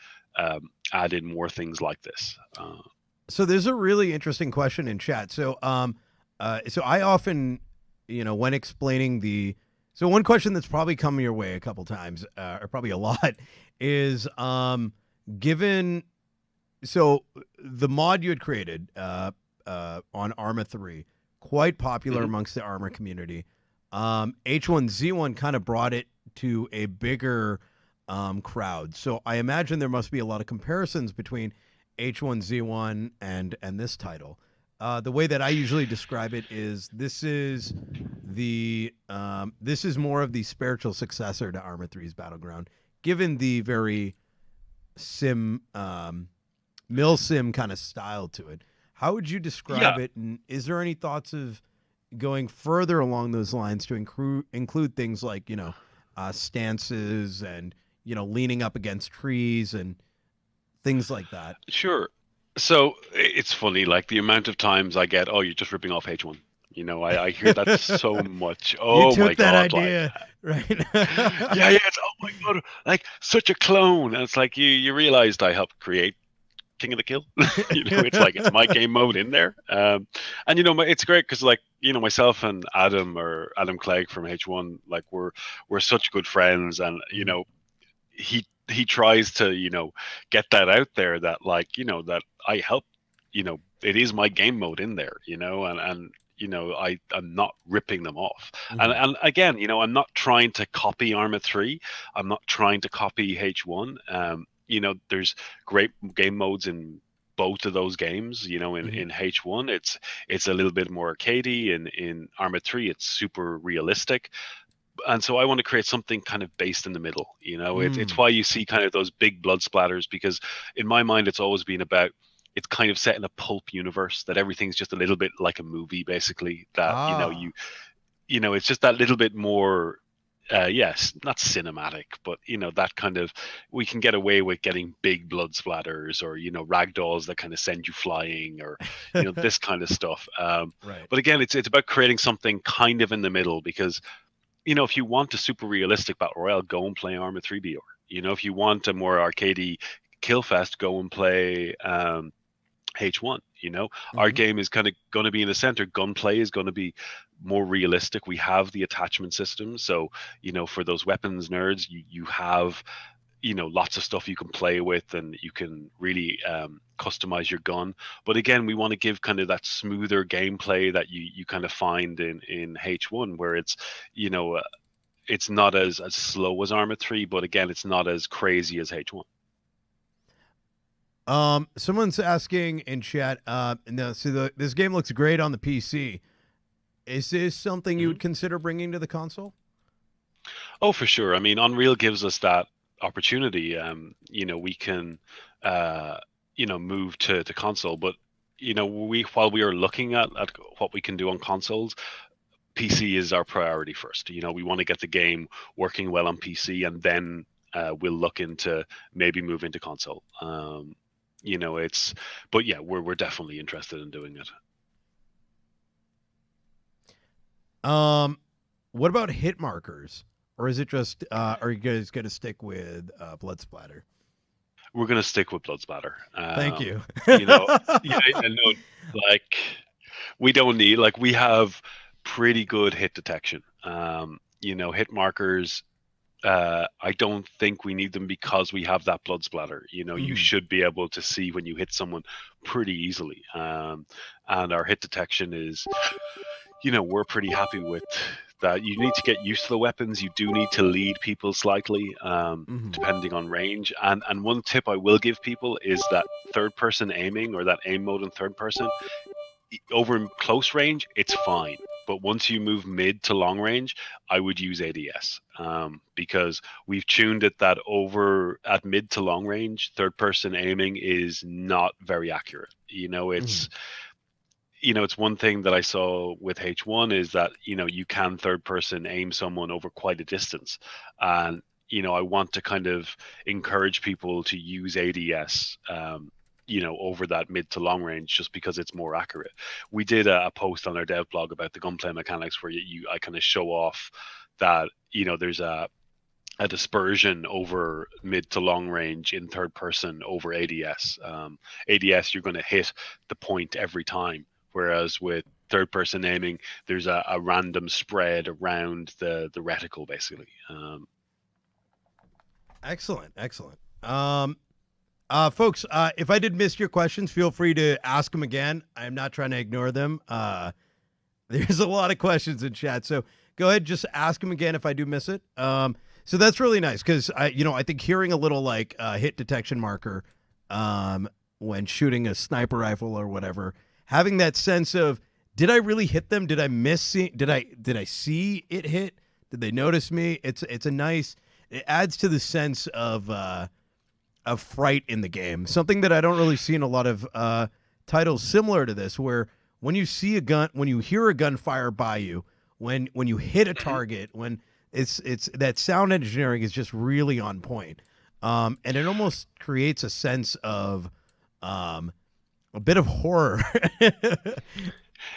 add in more things like this. So there's a really interesting question in chat. So I often, when explaining so one question that's probably come your way a couple times, or probably a lot, is given, so the mod you had created, on Arma 3, quite popular Mhm. amongst the Arma community. H1Z1 kind of brought it to a bigger crowd. So I imagine there must be a lot of comparisons between H1Z1 and this title. The way that I usually describe it is this is more of the spiritual successor to Arma 3's Battleground, given the very sim mill sim kind of style to it. How would you describe Yeah, it? And is there any thoughts of going further along those lines to include things like stances and leaning up against trees and things like that? sure. So it's funny, like the amount of times I get, "Oh, you're just ripping off H1." I hear that so much. You Oh my took that God, like, idea, right? yeah, it's oh my God, like such a clone. And it's like you realized I helped create King of the Kill. It's like it's my game mode in there. And it's great because like myself and Adam Clegg from H1, like we're such good friends, and Mhm. he tries to get that out there, that like that I help, it is my game mode in there, and I'm not ripping them off. Mhm. And again, I'm not trying to copy Arma 3. I'm not trying to copy H1. There's great game modes in both of those games. Mhm. In H1, it's a little bit more arcadey. In Arma 3, it's super realistic. And so I want to create something kind of based in the middle. It's Mm. why you see kind of those big blood splatters, because in my mind it's always been about, it's kind of set in a pulp universe, that everything's just a little bit like a movie, basically, that Ah. it's just that little bit more, yes, not cinematic, but that kind of, we can get away with getting big blood splatters, or ragdolls that kind of send you flying, or this kind of stuff. Right. But again, it's about creating something kind of in the middle, because if you want a super realistic battle royale, go and play Arma 3 BR. If you want a more arcadey killfest, go and play H1. Our Mhm. game is kind of going to be in the center. Gunplay is going to be more realistic. We have the attachment system, so for those weapons nerds, you have lots of stuff you can play with, and you can really customize your gun. But again, we want to give kind of that smoother gameplay that you kind of find in H1, where you know uh, it's not as slow as Arma 3, but again, it's not as crazy as H1. Someone's asking in chat. No, so this game looks great on the PC. Is this something you Hmm. would consider bringing to the console? Oh, for sure. I mean, Unreal gives us that opportunity. We can move to console, but we while we are looking at what we can do on consoles, PC is our priority first. We want to get the game working well on PC, and then we'll look into maybe move into console. But yeah, we're definitely interested in doing it. Um, what about hit markers, or is it just? Are you guys going to stick with blood splatter? We're gonna stick with blood splatter. Thank you. You know, yeah, I know, like, we don't need, like, we have pretty good hit detection. Hit markers, I don't think we need them, because we have that blood splatter. You Mhm. should be able to see when you hit someone pretty easily. And our hit detection is, we're pretty happy with that. You need to get used to the weapons. You do need to lead people slightly, Mhm. depending on range. And one tip I will give people is that third person aiming, or that aim mode in third person, over in close range, it's fine. But once you move mid to long range, I would use ADS, because we've tuned it that over at mid to long range, third person aiming is not very accurate. Mhm. It's one thing that I saw with H1 is that you can third person aim someone over quite a distance, and I want to kind of encourage people to use ADS. Over that mid to long range, just because it's more accurate. We did a post on our dev blog about the gunplay mechanics, where I kind of show off that there's a dispersion over mid to long range in third person over ADS. ADS, you're going to hit the point every time, whereas with third person aiming, there's a random spread around the reticle, basically. Excellent, excellent. Folks, if I did miss your questions, feel free to ask them again. I'm not trying to ignore them. There's a lot of questions in chat, so go ahead, just ask them again if I do miss it. So that's really nice, because I think hearing a little like hit detection marker, um, when shooting a sniper rifle or whatever, having that sense of, did I really hit them? Did I miss? Did I see it hit? Did they notice me? It's a nice. It adds to the sense of fright in the game. Something that I don't really see in a lot of titles similar to this, where when you see a gun, when you hear a gunfire by you, when you hit a Mhm. target, when it's that sound engineering is just really on point, and it almost creates a sense of a bit of horror.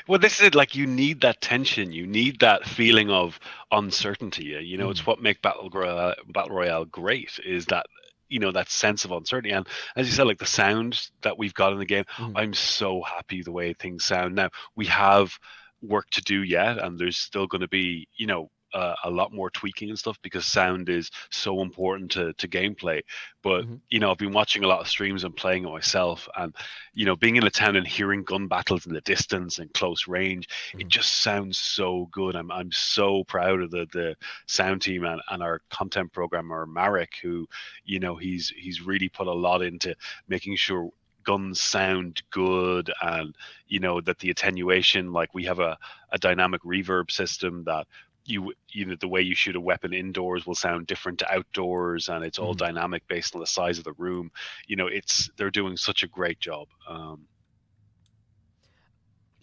Well, this is it. Like, you need that tension. You need that feeling of uncertainty. It's Mm, what makes Battle Royale great, is that that sense of uncertainty. And as you said, like, the sound that we've got in the game, mm, I'm so happy the way things sound now. We have work to do yet, and there's still going to be a lot more tweaking and stuff, because sound is so important to gameplay. But Hmm. I've been watching a lot of streams and playing it myself, and being in a town and hearing gun battles in the distance and close range, it Hmm. just sounds so good. I'm so proud of the sound team and our content programmer Marek, who he's really put a lot into making sure guns sound good, and that the attenuation, like we have a dynamic reverb system that the way you shoot a weapon indoors will sound different to outdoors, and it's all Hmm. dynamic based on the size of the room. They're doing such a great job.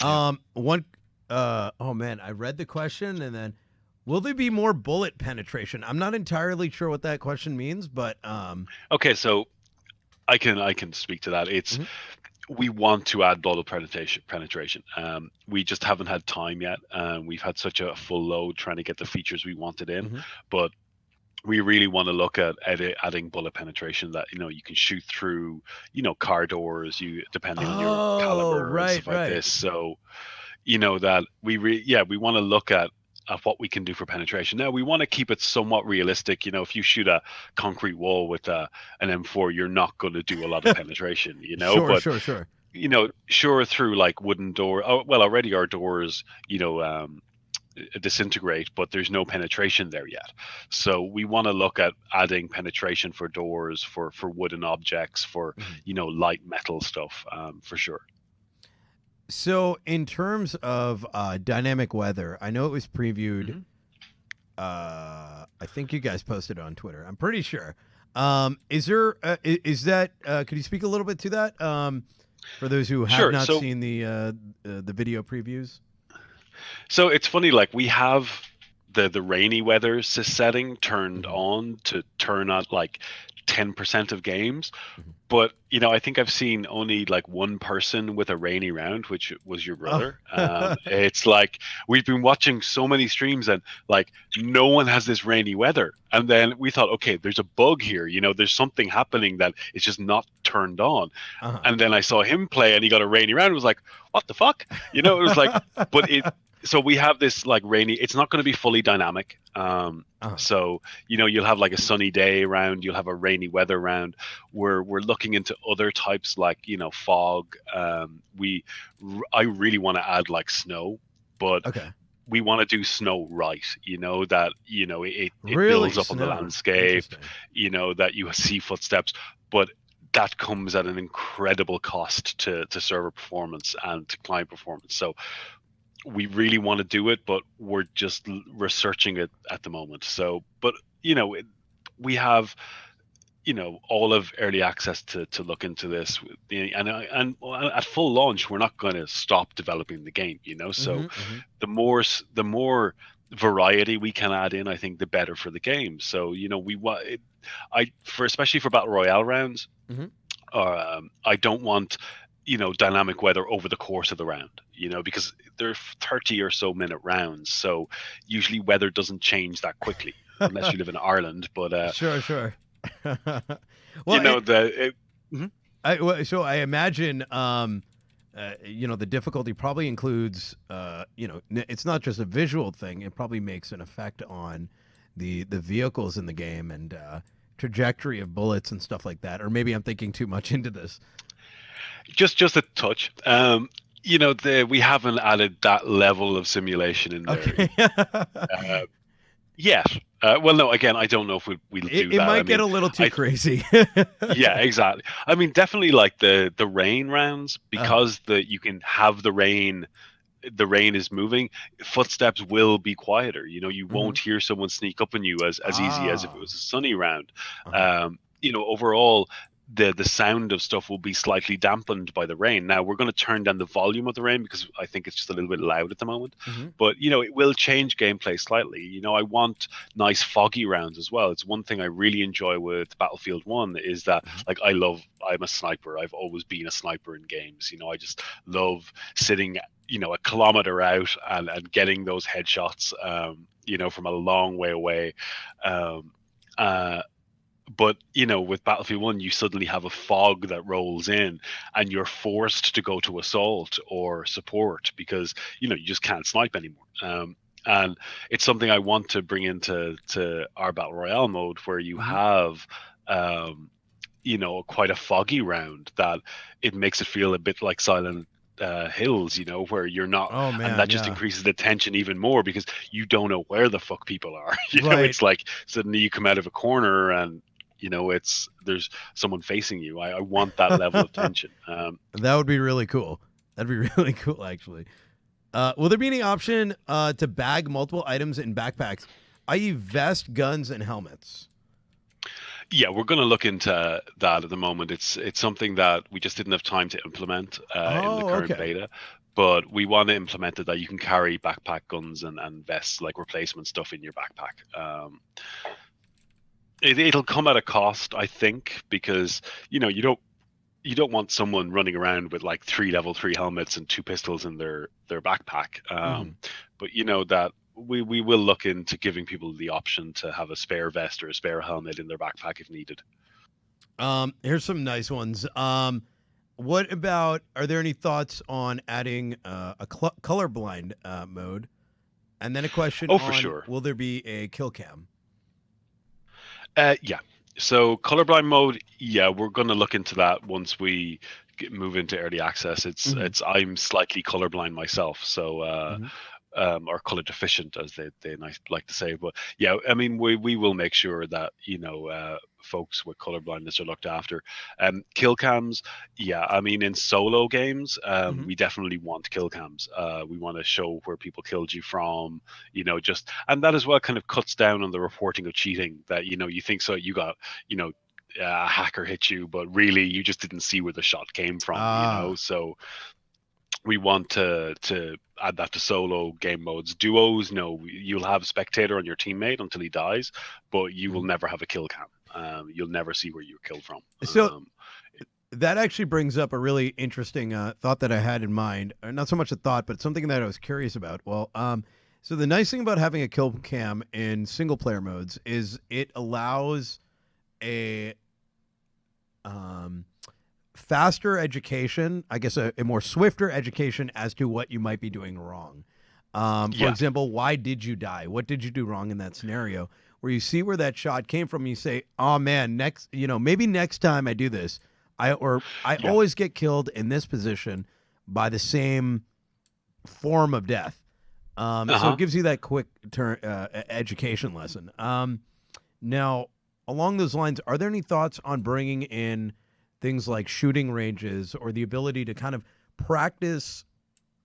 Yeah. One. Oh man, I read the question and then, will there be more bullet penetration? I'm not entirely sure what that question means, but Okay, so I can speak to that. It's mhm, We want to add bullet penetration. We just haven't had time yet. We've had such a full load trying to get the features we wanted in, mhm. but we really want to look at adding bullet penetration that you can shoot through car doors, depending on your Oh, caliber and right, stuff like right. this. So that we want to look at what we can do for penetration. Now we want to keep it somewhat realistic. If you shoot a concrete wall with an M4, you're not going to do a lot of penetration. Sure, But sure, sure. sure, through like wooden door. Oh, well, already our doors, disintegrate, but there's no penetration there yet. So we want to look at adding penetration for doors, for wooden objects, for Mhm. light metal stuff, for sure. So, in terms of dynamic weather, I know it was previewed. Hmm. I think you guys posted it on Twitter. I'm pretty sure. Is there? Is that? Could you speak a little bit to that? For those who have Sure. not So seen the video previews. so it's funny, like we have the rainy weather setting turned Hmm. on to turn on like 10% of games. Hmm. But I think I've seen only like one person with a rainy round, which was your Oh. brother. It's like we've been watching so many streams, and like no one has this rainy weather. And then we thought, okay, there's a bug here. There's something happening that it's just not turned on. Uh-huh. And then I saw him play, and he got a rainy round. It was like, what the fuck? It was like, but it. So we have this like rainy. It's not going to be fully dynamic. Uh-huh. So you'll have like a sunny day round. You'll have a rainy weather round. We're looking into other types like fog. I really want to add like snow, but Okay. we want to do snow right. That it builds Really, up on the snow. landscape. Interesting. That you see footsteps, but that comes at an incredible cost to server performance and to client performance. So we really want to do it, but we're just researching it at the moment. So, but we have all of early access to look into this, and at full launch we're not going to stop developing the game. So Hmm. Hmm. the more variety we can add in, I think the better for the game. So we want I for especially for battle royale rounds, Hmm. I don't want dynamic weather over the course of the round, because they're 30 or so minute rounds, so usually weather doesn't change that quickly unless you live in Ireland. But Sure, sure. you Well, know the it, Mhm. so I imagine, the difficulty probably includes, it's not just a visual thing. It probably makes an effect on the vehicles in the game and trajectory of bullets and stuff like that. Or maybe I'm thinking too much into this. just a touch. We haven't added that level of simulation in there Okay. uh, yet. Well, no, again, I don't know if we'll it, do it that. I might get mean, a little too I crazy. Yeah, exactly. I mean, definitely like the rain rounds, uh, because you can have the rain is moving, footsteps will be quieter. You mhm. won't hear someone sneak up on you as easy as if it Ah. was a sunny round. Uh-huh. Overall, the sound of stuff will be slightly dampened by the rain. Now we're going to turn down the volume of the rain because I think it's just a little bit loud at the moment. Hmm. But it will change gameplay slightly. I want nice foggy rounds as well. It's one thing I really enjoy with Battlefield 1 is that, Hmm. like, I'm a sniper. I've always been a sniper in games. I just love sitting a kilometer out and getting those headshots, from a long way away. Um, uh, but with Battlefield 1, you suddenly have a fog that rolls in, and you're forced to go to assault or support because you just can't snipe anymore. And it's something I want to bring into our battle royale mode, where you Hmm. have quite a foggy round that it makes it feel a bit like Silent Hills, where you're not, Oh and that man, just yeah, increases the tension even more because you don't know where the fuck people are. right. It's like suddenly you come out of a corner and there's someone facing you. I want that level of tension. That would be really cool. That'd be really cool, actually. Will there be any option to bag multiple items in backpacks, i.e., vest, guns, and helmets? Yeah, we're going to look into that at the moment. It's something that we just didn't have time to implement in the Oh, current okay. beta, but we want to implement it that you can carry backpack guns and vests, like replacement stuff, in your backpack. It'll come at a cost, I think, because you don't want someone running around with like 3 level 3 helmets and 2 pistols in their backpack. Hmm. But that we will look into giving people the option to have a spare vest or a spare helmet in their backpack if needed. Here's some nice ones. What about? Are there any thoughts on adding a colorblind mode? And then a question Oh, for on: sure. will there be a kill cam? Yeah. So colorblind mode, yeah, we're going to look into that once we move into early access. Hmm. I'm slightly colorblind myself, so Hmm. or color deficient, as they like to say. But yeah, I mean, we will make sure that folks with color blindness are looked after. Kill cams, yeah, I mean, in solo games, Hmm. we definitely want kill cams. We want to show where people killed you from, just, and that as well kind of cuts down on the reporting of cheating. That you think so, you got you know. A hacker hit you, but really you just didn't see where the shot came from. Ah. So we want to add that to solo game modes. Duos, no, you'll have a spectator on your teammate until he dies, but you will Mhm. never have a kill cam. You'll never see where you were killed from. So that actually brings up a really interesting thought that I had in mind. Or not so much a thought, but something that I was curious about. Well, so the nice thing about having a kill cam in single player modes is it allows a um, faster education, I guess a more swifter education as to what you might be doing wrong. For Yeah, example, why did you die? What did you do wrong in that scenario? Where you see where that shot came from, and you say, "Oh man, next, maybe next time I do this, I yeah, always get killed in this position by the same form of death." uh So it huh. gives you that quick education lesson. Now, along those lines, are there any thoughts on bringing in things like shooting ranges or the ability to kind of practice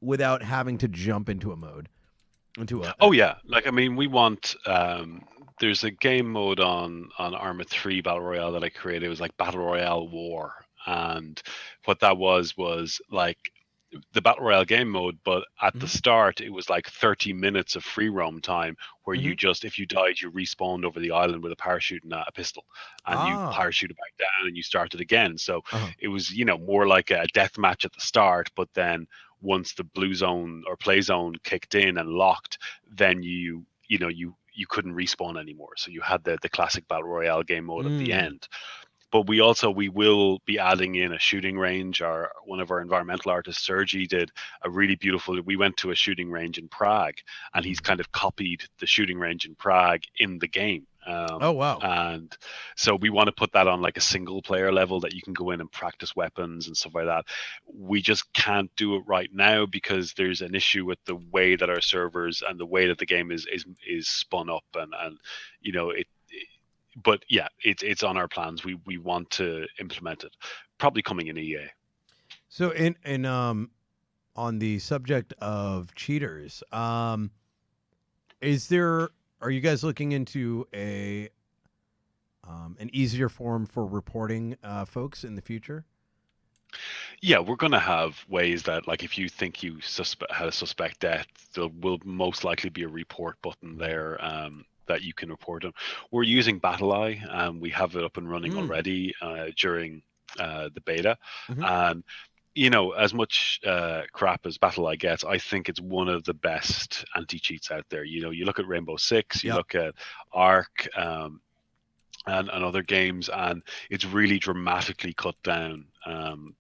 without having to jump into a mode, into Oh yeah, like I mean, we want. There's a game mode on Arma 3 Battle Royale that I created. It was like Battle Royale War, and what that was like the battle royale game mode, but at the Mhm, start it was like 30 minutes of free roam time where you mhm. just, if you died, you respawned over the island with a parachute and a pistol, and you Ah, parachuted back down and you started again. So uh-huh. it was more like a death match at the start, but then once the blue zone or play zone kicked in and locked, then you couldn't respawn anymore, so you had the classic battle royale game mode at the Mm, end. But we will be adding in a shooting range. Our One of our environmental artists, Sergi, did a really beautiful. We went to a shooting range in Prague, and he's mhm. kind of copied the shooting range in Prague in the game. Oh wow. And so we want to put that on like a single player level that you can go in and practice weapons and stuff like that. We just can't do it right now because there's an issue with the way that our servers and the way that the game is spun up, and it, but yeah, it's on our plans. We want to implement it, probably coming in EA. So in on the subject of cheaters, is there are you guys looking into a an easier form for reporting folks in the future? Yeah, we're gonna have ways that, like, if you think you had a suspect death, there will most likely be a report button there. That you can report them. We're using BattleEye, and we have it up and running Mm. already during the beta. Hmm. And as much crap as BattleEye gets, I think it's one of the best anti cheats out there. You look at Rainbow Six, you Yep. look at Arc. and other games, and it's really dramatically cut down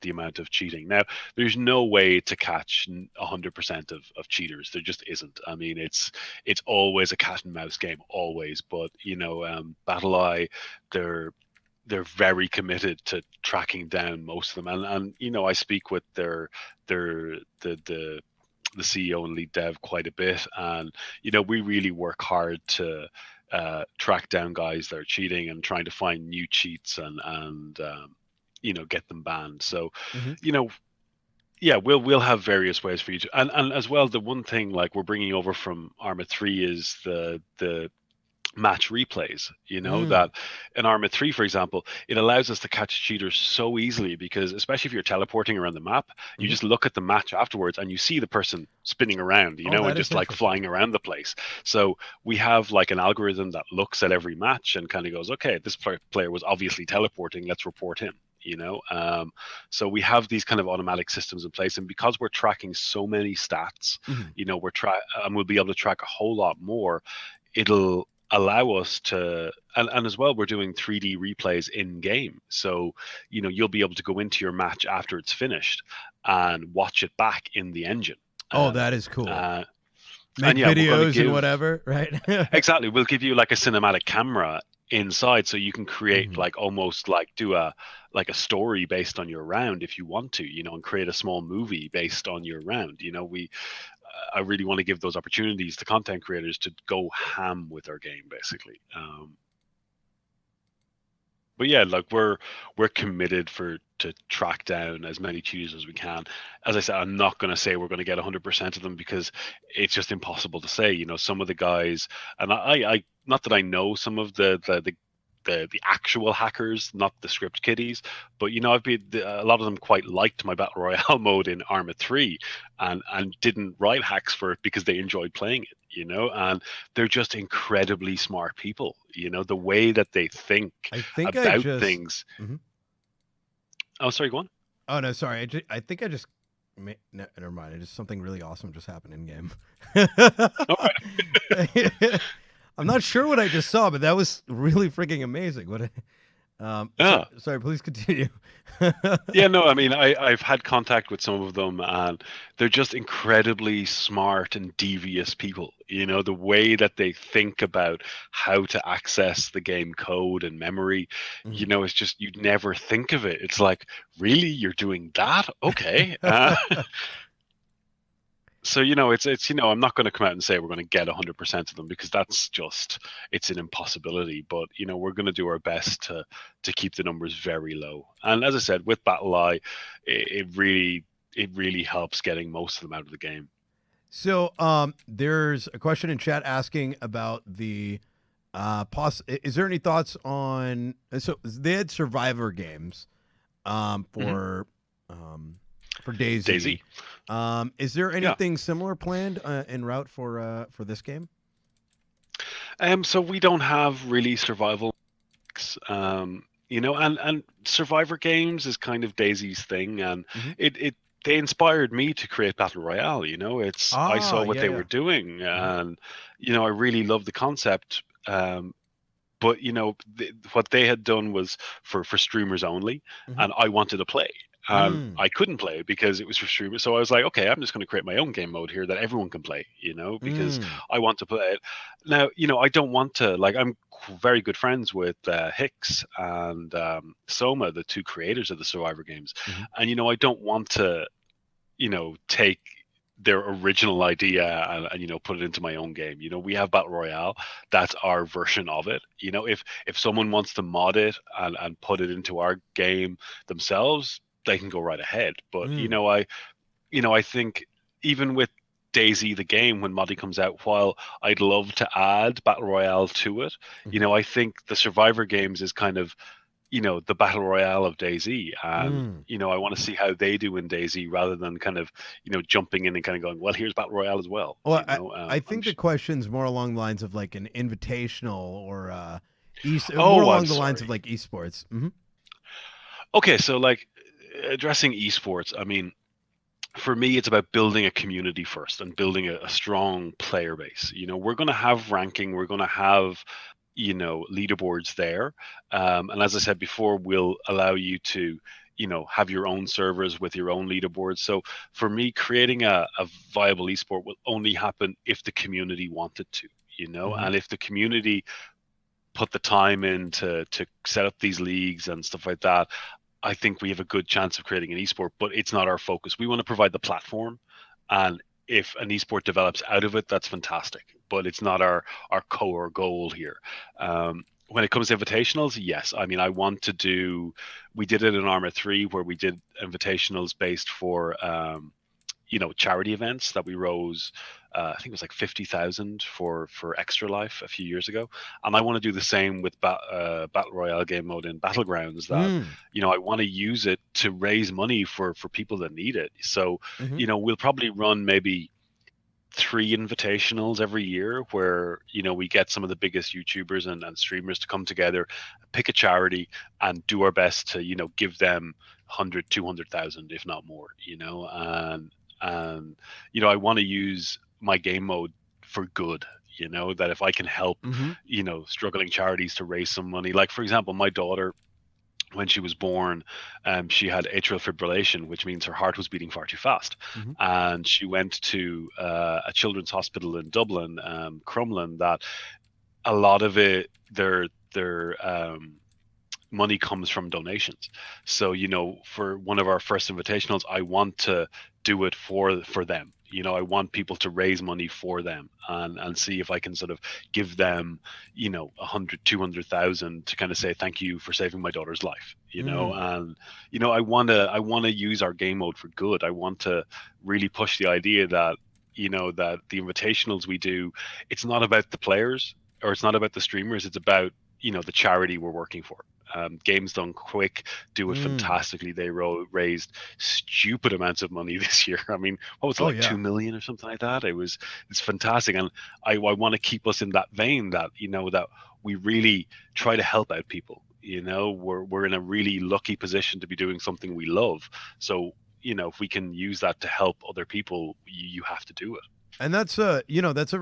the amount of cheating. Now, there's no way to catch 100% of cheaters. There just isn't. I mean, it's always a cat and mouse game, always. But BattleEye, they're they're very committed to tracking down most of them, and I speak with their the CEO and lead dev quite a bit, and we really work hard to track down guys that are cheating and trying to find new cheats and get them banned. So, Hmm. you know, yeah, we'll have various ways for you to, and as well, the one thing like we're bringing over from Arma 3 is the match replays. Mm. That in Arma 3, for example, it allows us to catch cheaters so easily because, especially if you're teleporting around the map, you Hmm. just look at the match afterwards and you see the person spinning around, Oh, and that is just like interesting. flying around the place. So we have like an algorithm that looks at every match and kind of goes, okay, this player was obviously teleporting, let's report him. So we have these kind of automatic systems in place, and because we're tracking so many stats, Hmm. and we'll be able to track a whole lot more. It'll allow us to, and as well, we're doing 3D replays in game, so you'll be able to go into your match after it's finished and watch it back in the engine. Oh, um, that is cool. uh, and Make yeah, we're going to videos and give, whatever, right? exactly, we'll give you like a cinematic camera inside, so you can create Hmm. like almost like do a like a story based on your round if you want to, and create a small movie based on your round. We I really want to give those opportunities to content creators to go ham with our game, basically. But yeah, like we're committed to track down as many cheaters as we can. As I said, I'm not going to say we're going to get 100% of them because it's just impossible to say. Some of the guys, and I not that I know some of the actual hackers, not the script kiddies, but I've been a lot of them quite liked my battle royale mode in Arma 3, and didn't write hacks for it because they enjoyed playing it. And they're just incredibly smart people. The way that they think I think I about just. things. Mhm. Oh, sorry, go on. Oh no, sorry. I think I just. Never mind. It just something really awesome just happened in game. All right. I'm not sure what I just saw, but that was really freaking amazing. Sorry, Yeah. sorry. Please continue. Yeah, no, I mean, I've had contact with some of them, and they're just incredibly smart and devious people. The way that they think about how to access the game code and memory, Mhm. it's just you'd never think of it. It's like, really, you're doing that? Okay. So I'm not going to come out and say we're going to get 100% of them because that's just it's an impossibility. But we're going to do our best to keep the numbers very low. And as I said, with BattleEye, it really helps getting most of them out of the game. So, there's a question in chat asking about the Is there any thoughts on? So they had Survivor games, Hmm. um, for DayZ. DayZ, Is there yeah. anything similar planned en route for this game? So we don't have really survival, and Survivor games is kind of DayZ's thing, and Hmm. it they inspired me to create Battle Royale. I saw Ah, what yeah, they were yeah. doing, Hmm. and I really love the concept. But what they had done was for streamers only, Hmm. and I wanted to play, and Mm, I couldn't play because it was for streamers. So I was like, okay, I'm just going to create my own game mode here that everyone can play, because mm, I want to play it. Now, I don't want to, like, I'm very good friends with Hicks and Soma, the two creators of the Survivor games, hmm. and I don't want to take their original idea and put it into my own game. We have Battle Royale. That's our version of it. If someone wants to mod it and put it into our game themselves, they can go right ahead. But Mm, I think even with Daisy the game, when Moddie comes out, while I'd love to add Battle Royale to it, hmm. I think the Survivor games is kind of the battle royale of DayZ, and Mm. I want to see how they do in DayZ rather than kind of jumping in and kind of going, well, here's battle royale as well. Well, I I'm think the question's more along the lines of like an invitational or more oh, I'm along the lines of sorry. like esports. Hmm. Okay, so like addressing esports, I mean, for me, it's about building a community first and building a strong player base. We're going to have ranking, we're going to have leaderboards there. And as I said before, we'll allow you to, have your own servers with your own leaderboards. So for me, creating a viable esport will only happen if the community wanted to, Hmm. and if the community put the time in to set up these leagues and stuff like that. I think we have a good chance of creating an esport, but it's not our focus. We want to provide the platform, and if an esport develops out of it, that's fantastic. But it's not our core goal here. When it comes to invitationals, yes. I mean, I want to do. We did it in Arma 3, where we did invitationals based for charity events that we rose. I think it was like 50,000 for Extra Life a few years ago, and I want to do the same with battle royale game mode in Battlegrounds. That Mm. I want to use it to raise money for people that need it. So Hmm. we'll probably run maybe 3 invitationals every year where we get some of the biggest YouTubers and streamers to come together, pick a charity, and do our best to give them 100, 200,000, if not more. And I want to use my game mode for good. That if I can help Hmm. struggling charities to raise some money, like for example, my daughter, when she was born, she had atrial fibrillation, which means her heart was beating far too fast. Hmm. And she went to a children's hospital in Dublin, Crumlin, that a lot of it, their money comes from donations. So, for one of our first invitationals, I want to do it for them. I want people to raise money for them and see if I can sort of give them, 100, 200,000 to kind of say thank you for saving my daughter's life. Mm. And I want to use our game mode for good. I want to really push the idea that that the invitationals we do, it's not about the players or it's not about the streamers. It's about the charity we're working for. Games Done Quick do it Mm. fantastically. They raised stupid amounts of money this year. I mean, what was it, Oh like yeah. 2 million or something like that? It's fantastic, and I want to keep us in that vein that that we really try to help out people. We're in a really lucky position to be doing something we love. So if we can use that to help other people, you have to do it. And that's a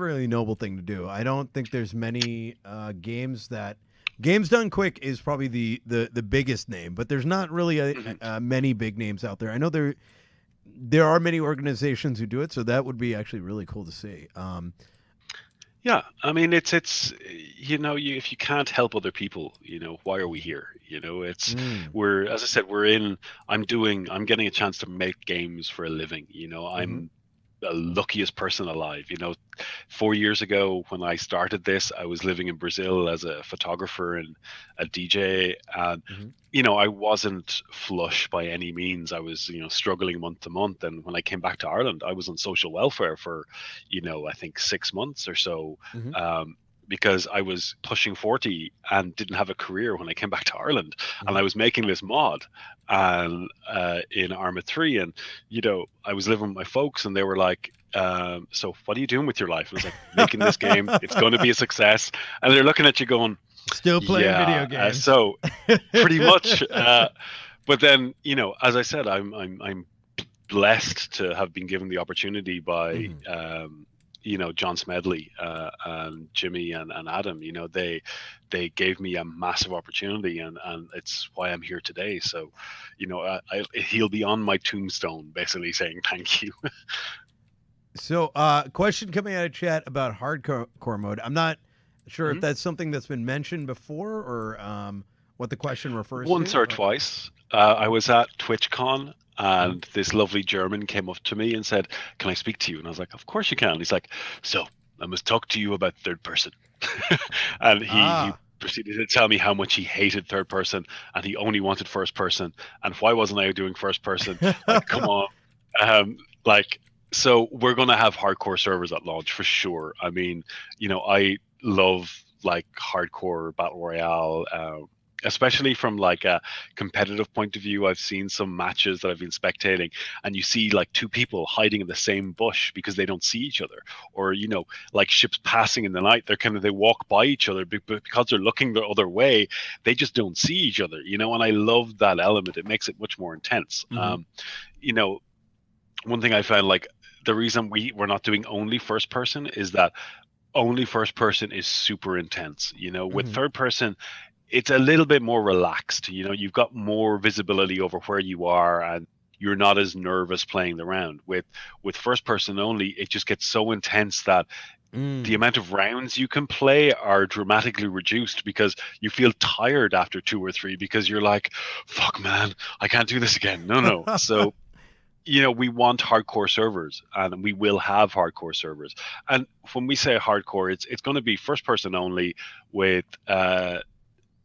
really noble thing to do. I don't think there's many games that games done quick is probably the biggest name, but there's not really Mhm. many big names out there. I know there are many organizations who do it, so that would be actually really cool to see. Yeah, I mean it's if you can't help other people, why are we here? Mm. We're, as I said, I'm getting a chance to make games for a living. Hmm. I'm the luckiest person alive. 4 years ago when I started this, I was living in Brazil as a photographer and a DJ, and Hmm. I wasn't flush by any means. I was, struggling month to month. And when I came back to Ireland, I was on social welfare for, I think 6 months or so, Hmm. um, because I was pushing 40 and didn't have a career when I came back to Ireland. And Hmm. I was making this mod and in Arma 3. And, I was living with my folks and they were like, so what are you doing with your life? And I was like, making this game. It's going to be a success. And they're looking at you going, Still playing yeah. video games. So pretty much. But then, as I said, I'm blessed to have been given the opportunity by Hmm. John Smedley and Jimmy and Adam. They gave me a massive opportunity, and it's why I'm here today. So, he'll be on my tombstone, basically saying thank you. So, question coming out of chat about hardcore core mode. I'm not sure if that's something that's been mentioned before or what the question refers Once to. or Or, twice. I mhm, was at TwitchCon mhm. and this lovely German came up to me and said, "Can I speak to you?" And I was like, "Of course you can." He's like, "So I must talk to you about third person." And he Ah. proceeded to tell me how much he hated third person and he only wanted first person. And why wasn't I doing first person? Like, come on. Um, like, so we're gonna have hardcore servers at launch for sure. I mean, I love like hardcore battle royale. Especially from like a competitive point of view, I've seen some matches that I've been spectating, and you see like two people hiding in the same bush because they don't see each other, or like ships passing in the night. They walk by each other because they're looking the other way. They just don't see each other, and I love that element. It makes it much more intense. Hmm. You know, One thing I found, like, the reason we're not doing only first person is that only first person is super intense. With Hmm. third person, it's a little bit more relaxed. You've got more visibility over where you are, and you're not as nervous playing the round. With first person only, it just gets so intense that the Mm. amount of rounds you can play are dramatically reduced because you feel tired after two or three because you're like, fuck man, I can't do this again. No. So we want hardcore servers, and we will have hardcore servers. And when we say hardcore, it's going to be first person only with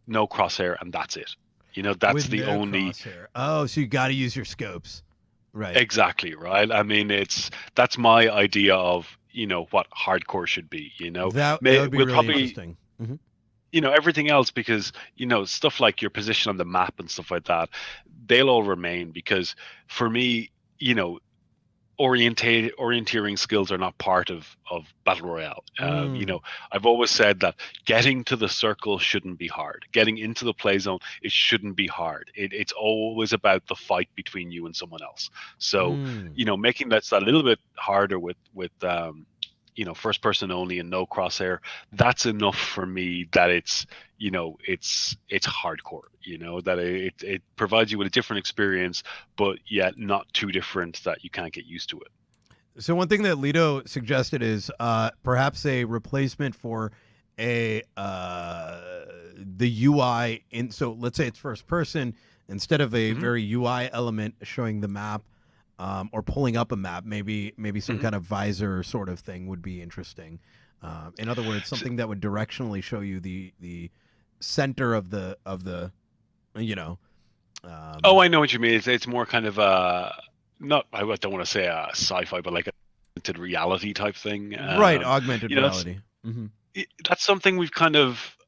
no crosshair, and that's it. That's With the no only. crosshair. Oh, so you got to use your scopes. Right. Exactly, right. I mean, that's my idea of what hardcore should be. That would be We'll really probably interesting. Hmm. everything else, because stuff like your position on the map and stuff like that, they'll all remain, because for me, you know orienteering skills are not part of battle royale. Mm. I've always said that getting to the circle shouldn't be hard. Getting into the play zone, it shouldn't be hard. It's always about the fight between you and someone else. So Mm. making that a little bit harder with first person only and no crosshair, that's enough for me, that it's hardcore. That it provides you with a different experience, but yet not too different that you can't get used to it. So one thing that Lido suggested is perhaps a replacement for a the UI in. So let's say it's first person, instead of a Hmm. very UI element showing the map, or pulling up a map. Maybe some Hmm. kind of visor sort of thing would be interesting. In other words, something that would directionally show you the center of the you know. Oh, Um, I know what you mean. It's more kind of not, I don't want to say a sci-fi, but like a augmented reality type thing. right, augmented That's reality. Hmm. that's something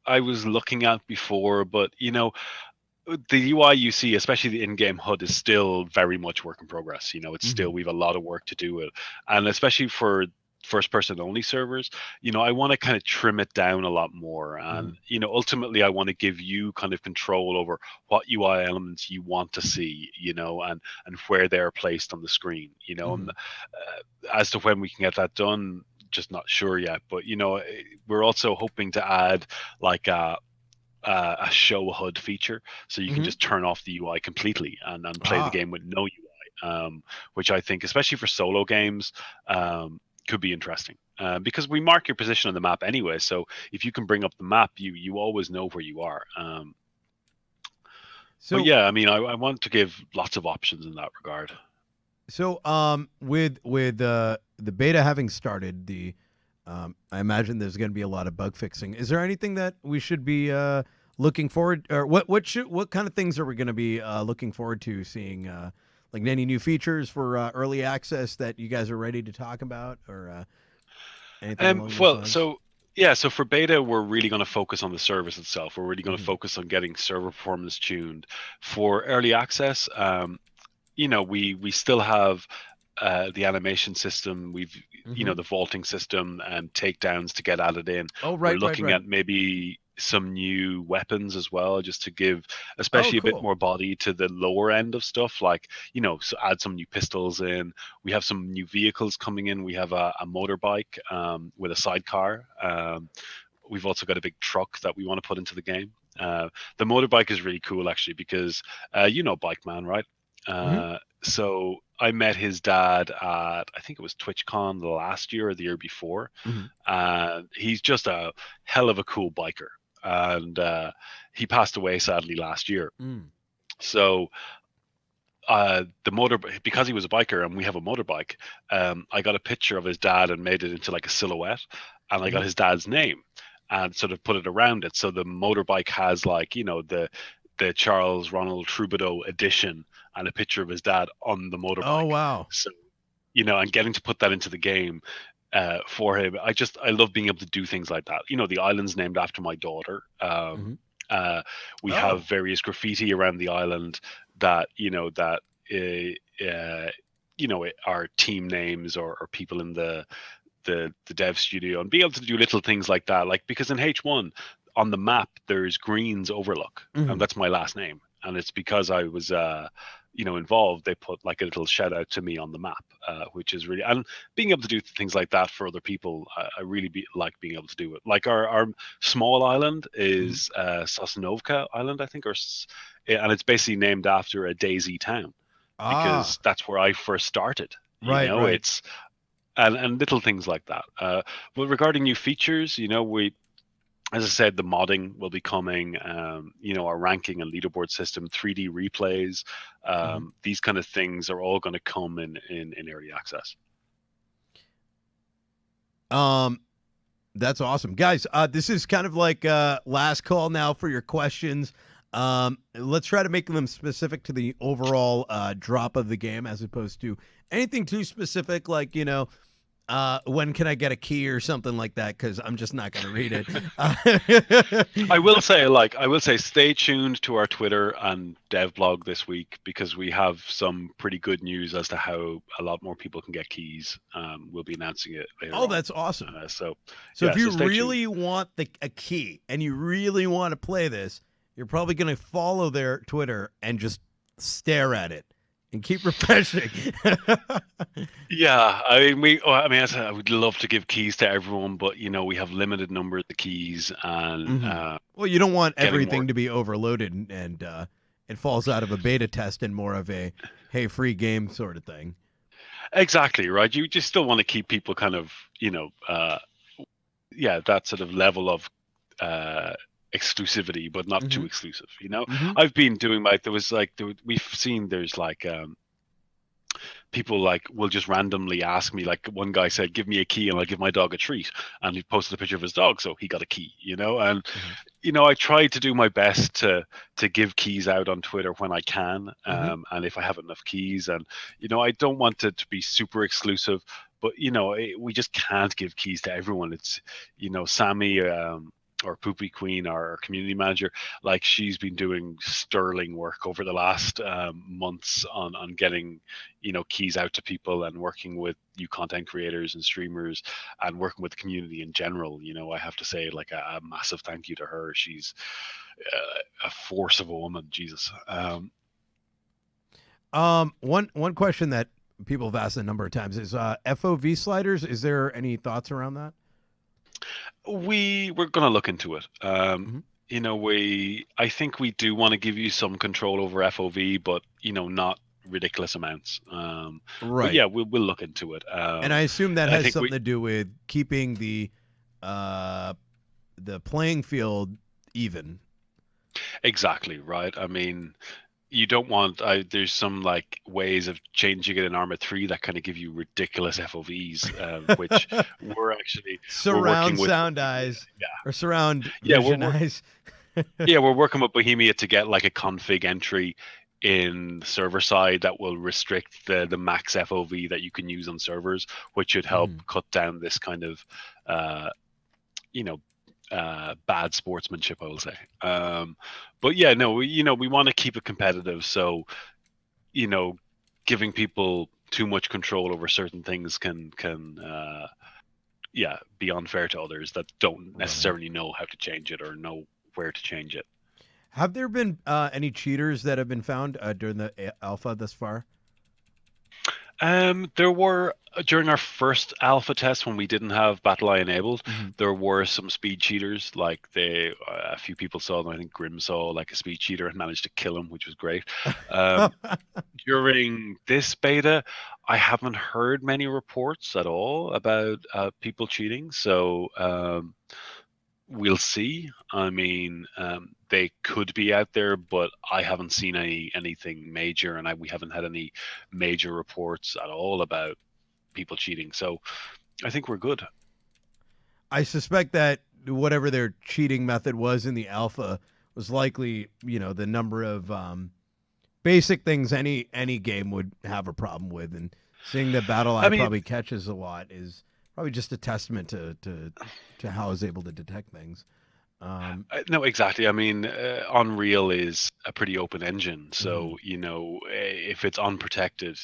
I was looking at before, but the UI you see, especially the in-game HUD, is still very much work in progress. It's Hmm. still, we've a lot of work to do with, and especially for first-person only servers, I want to kind of trim it down a lot more, Hmm. and ultimately, I want to give you kind of control over what UI elements you want to see, and where they're placed on the screen, and Hmm. as to when we can get that done, just not sure yet. But we're also hoping to add like a show HUD feature, so you can Hmm. just turn off the UI completely and play the Ah. game with no UI, which I think, especially for solo games, could be interesting. Because we mark your position on the map anyway, so if you can bring up the map, you always know where you are. But So yeah, I mean, I want to give lots of options in that regard. with the beta having started, the I imagine there's going to be a lot of bug fixing. Is there anything that we should be looking forward, or what kind of things are we going to be looking forward to seeing? Like any new features for early access that you guys are ready to talk about, or anything along those Well, lines? so yeah, so for beta, we're really going to focus on the service itself. We're really going to Hmm. focus on getting server performance tuned. For early access, we still have the animation system. We've Hmm. the vaulting system and takedowns to get added in. Oh, We're right, right, looking right. at maybe some new weapons as well, just to give Oh, especially a bit cool. more body to the lower end of stuff, like so add some new pistols in. We have some new vehicles coming in. We have a motorbike with a sidecar. We've also got a big truck that we want to put into the game. The motorbike is really cool, actually, because Bike Man, right? Hmm. So I met his dad at, I think it was TwitchCon last year or the year before. Hmm. And he's just a hell of a cool biker. And he passed away sadly last year. Mm. So the motor, because he was a biker and we have a motorbike, I got a picture of his dad and made it into like a silhouette, and I got Hmm. his dad's name and sort of put it around it. So the motorbike has like the Charles Ronald Troubadour edition and a picture of his dad on the Oh, motorbike. wow. So and getting to put that into the game for him, I love being able to do things like that. The island's named after my daughter. Hmm. Uh, we have Oh. various graffiti around the island that are team names, or people in the dev studio, and be able to do little things like that. Like, because in H1 on the map there's Green's Overlook, and Hmm. that's my last name, and it's because I was involved, they put like a little shout out to me on the map, which is really, and being able to do things like that for other people, I really like being able to do it. Like our small island Mhm. is Sosnovka Island, I think, and it's basically named after a Daisy town Ah, because that's where I first started. right, right. It's and little things like that. But regarding new features, we, as I said, the modding will be coming. Our ranking and leaderboard system, 3D replays, Mhm. these kind of things are all going to come in early access. Um, that's awesome, guys. This is kind of like last call now for your questions. Let's try to make them specific to the overall drop of the game, as opposed to anything too specific, like when can I get a key or something like that? Because I'm just not going to read it. I will say, stay tuned to our Twitter and dev blog this week because we have some pretty good news as to how a lot more people can get keys. We'll be announcing it later Oh, on. that's awesome. So, So if yeah, you so stay tuned. really want a key and you really want to play this, you're probably going to follow their Twitter and just stare at it and keep refreshing. Yeah, I mean, as I would love to give keys to everyone, but we have limited number of the keys, and Hmm. Well, you don't want getting more. everything to be overloaded and it falls out of a beta test and more of a hey free game sort of thing. Exactly, right. You just still want to keep people kind of, yeah, that sort of level of uh, exclusivity, but not too Hmm. exclusive. Hmm. I've been doing there was like we've seen there's like people like will just randomly ask me, like one guy said, give me a key and I'll give my dog a treat, and he posted a picture of his dog, so he got a key, and Hmm. I try to do my best to give keys out on Twitter when I can, Hmm. and if I have enough keys, and I don't want it to be super exclusive, but we just can't give keys to everyone. It's Sammy, or Poopy Queen, our community manager, like she's been doing sterling work over the last months on getting keys out to people and working with new content creators and streamers and working with the community in general. I have to say, like, a massive thank you to her. She's a force of a woman, Jesus. One question that people have asked a number of times is FOV sliders. Is there any thoughts around that? We're gonna look into it. Hmm. I think we do want to give you some control over FOV, but not ridiculous amounts. But Right. yeah, we'll look into it. And I assume that I has think something we to do with keeping uh, the playing field even. exactly right. I mean, you don't want. There's some like ways of changing it in Arma 3 that kind of give you ridiculous FOVs, which we're working Surround with sound Bohemia. eyes or surround Yeah, vision eyes. we're working with Bohemia to get like a config entry in the server side that will restrict the max FOV that you can use on servers, which should help Mhm. cut down this kind of uh, you know bad sportsmanship, I will say. But yeah, no, we want to keep it competitive, so you know giving people too much control over certain things can yeah, be unfair to others that don't Right. necessarily know how to change it or know where to change it. Have there been any cheaters that have been found during the alpha thus far? There were during our first alpha test when we didn't have Battle Eye enabled, Hmm. there were some speed cheaters. Like a few people saw them. I think Grim saw like a speed cheater and managed to kill him, which was great. Um, During this beta, I haven't heard many reports at all about people cheating. So we'll see. I mean, they could be out there, but I haven't seen anything major, and we haven't had any major reports at all about people cheating. So I think we're good. I suspect that whatever their cheating method was in the alpha was likely, the number of basic things any game would have a problem with, and seeing that Battle I Eye mean, probably catches a lot is probably just a testament to how it's able to detect things. Um, no, exactly. I mean, Unreal is a pretty open engine. Mm-hmm. So, if it's unprotected,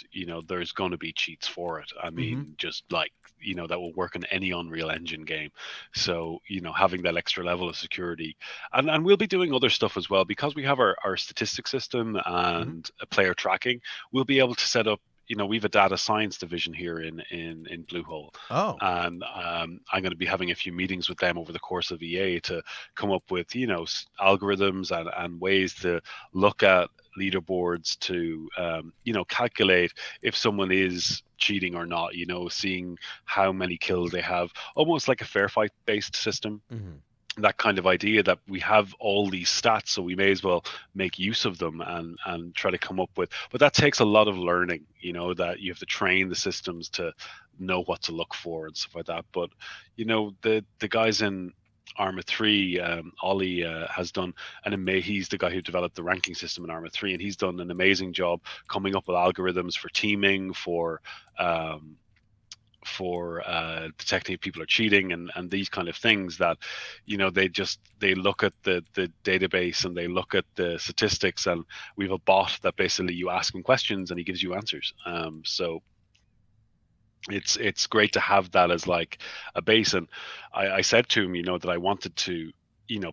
there's going to be cheats for it. I Mm-hmm. mean, just like, that will work in any Unreal Engine game. So, having that extra level of security. And we'll be doing other stuff as well because we have our statistics system Mm-hmm. and player tracking. We'll be able to set up, we have a data science division here in Bluehole. Oh. And I'm going to be having a few meetings with them over the course of EA to come up with, algorithms and ways to look at leaderboards to, calculate if someone is cheating or not, seeing how many kills they have, almost like a fair fight based system. Mm-hmm. That kind of idea that we have all these stats, so we may as well make use of them and try to come up with. But that takes a lot of learning, that you have to train the systems to know what to look for and stuff like that. But the guys in Arma 3, Ollie has done he's the guy who developed the ranking system in Arma 3, and he's done an amazing job coming up with algorithms for teaming, um, for detecting if people are cheating and these kind of things that they look at the database and they look at the statistics, and we have a bot that basically you ask him questions and he gives you answers. So it's great to have that as like a base. And I said to him, that I wanted to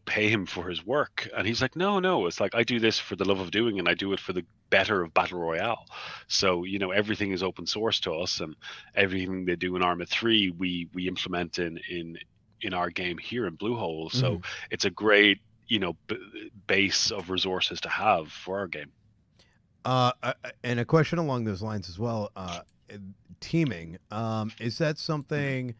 pay him for his work, and he's like, no, it's like I do this for the love of doing, and I do it for the better of battle royale. So everything is open source to us, and everything they do in Arma 3 we implement in our game here in Bluehole. So Mm-hmm. it's a great base of resources to have for our game. And a question along those lines as well. Teaming. Is that Mhm. something?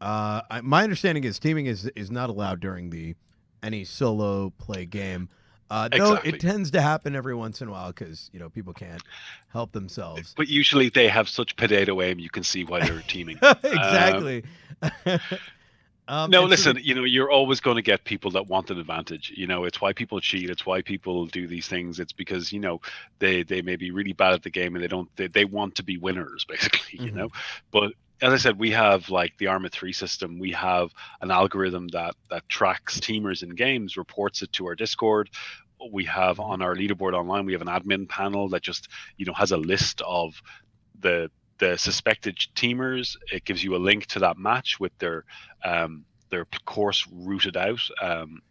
My understanding is teaming is not allowed during the any solo play game. Though it Exactly. tends to happen every once in a while because people can't help themselves. But usually they have such potato aim, you can see why they're teaming. Um, Exactly. No, And so the listen, you're always going to get people that want an advantage. It's why people cheat. It's why people do these things. It's because, they may be really bad at the game and they want to be winners, basically, Mhm. But as I said, we have like the Arma 3 system. We have an algorithm that tracks teamers in games, reports it to our Discord. We have Mhm. on our leaderboard online, we have an admin panel that just, has a list of the suspected teamers. It gives you a link to that match with their course routed out,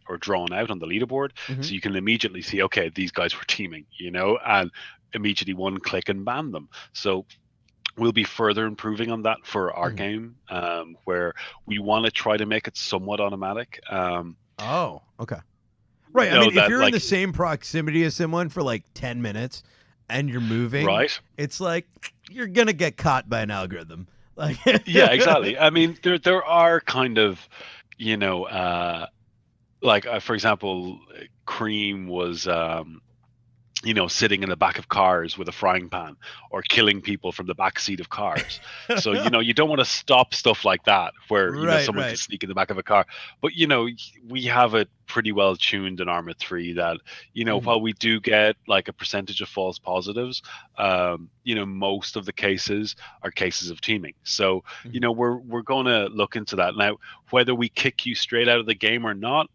or drawn out on the leaderboard, Mhm. so you can immediately see, okay, these guys were teaming, and immediately one click and ban them. So we'll be further improving on that for our Mhm. game, where we want to try to make it somewhat automatic. Oh, okay. Right. I mean, if That you're in the like, same proximity as someone for like 10 minutes and you're moving, right? it's like you're gonna get caught by an algorithm. Like, Yeah, exactly. I mean, there are kind of, you know, like for example, Cream was sitting in the back of cars with a frying pan, or killing people from the back seat of cars. So, you don't want to stop stuff like that where, right, someone can right. sneak in the back of a car. But, we have it pretty well tuned in Arma 3 that, Mhm. while we do get like a percentage of false positives, most of the cases are cases of teaming. So, Mhm. we're going to look into that. Now, whether we kick you straight out of the game or not,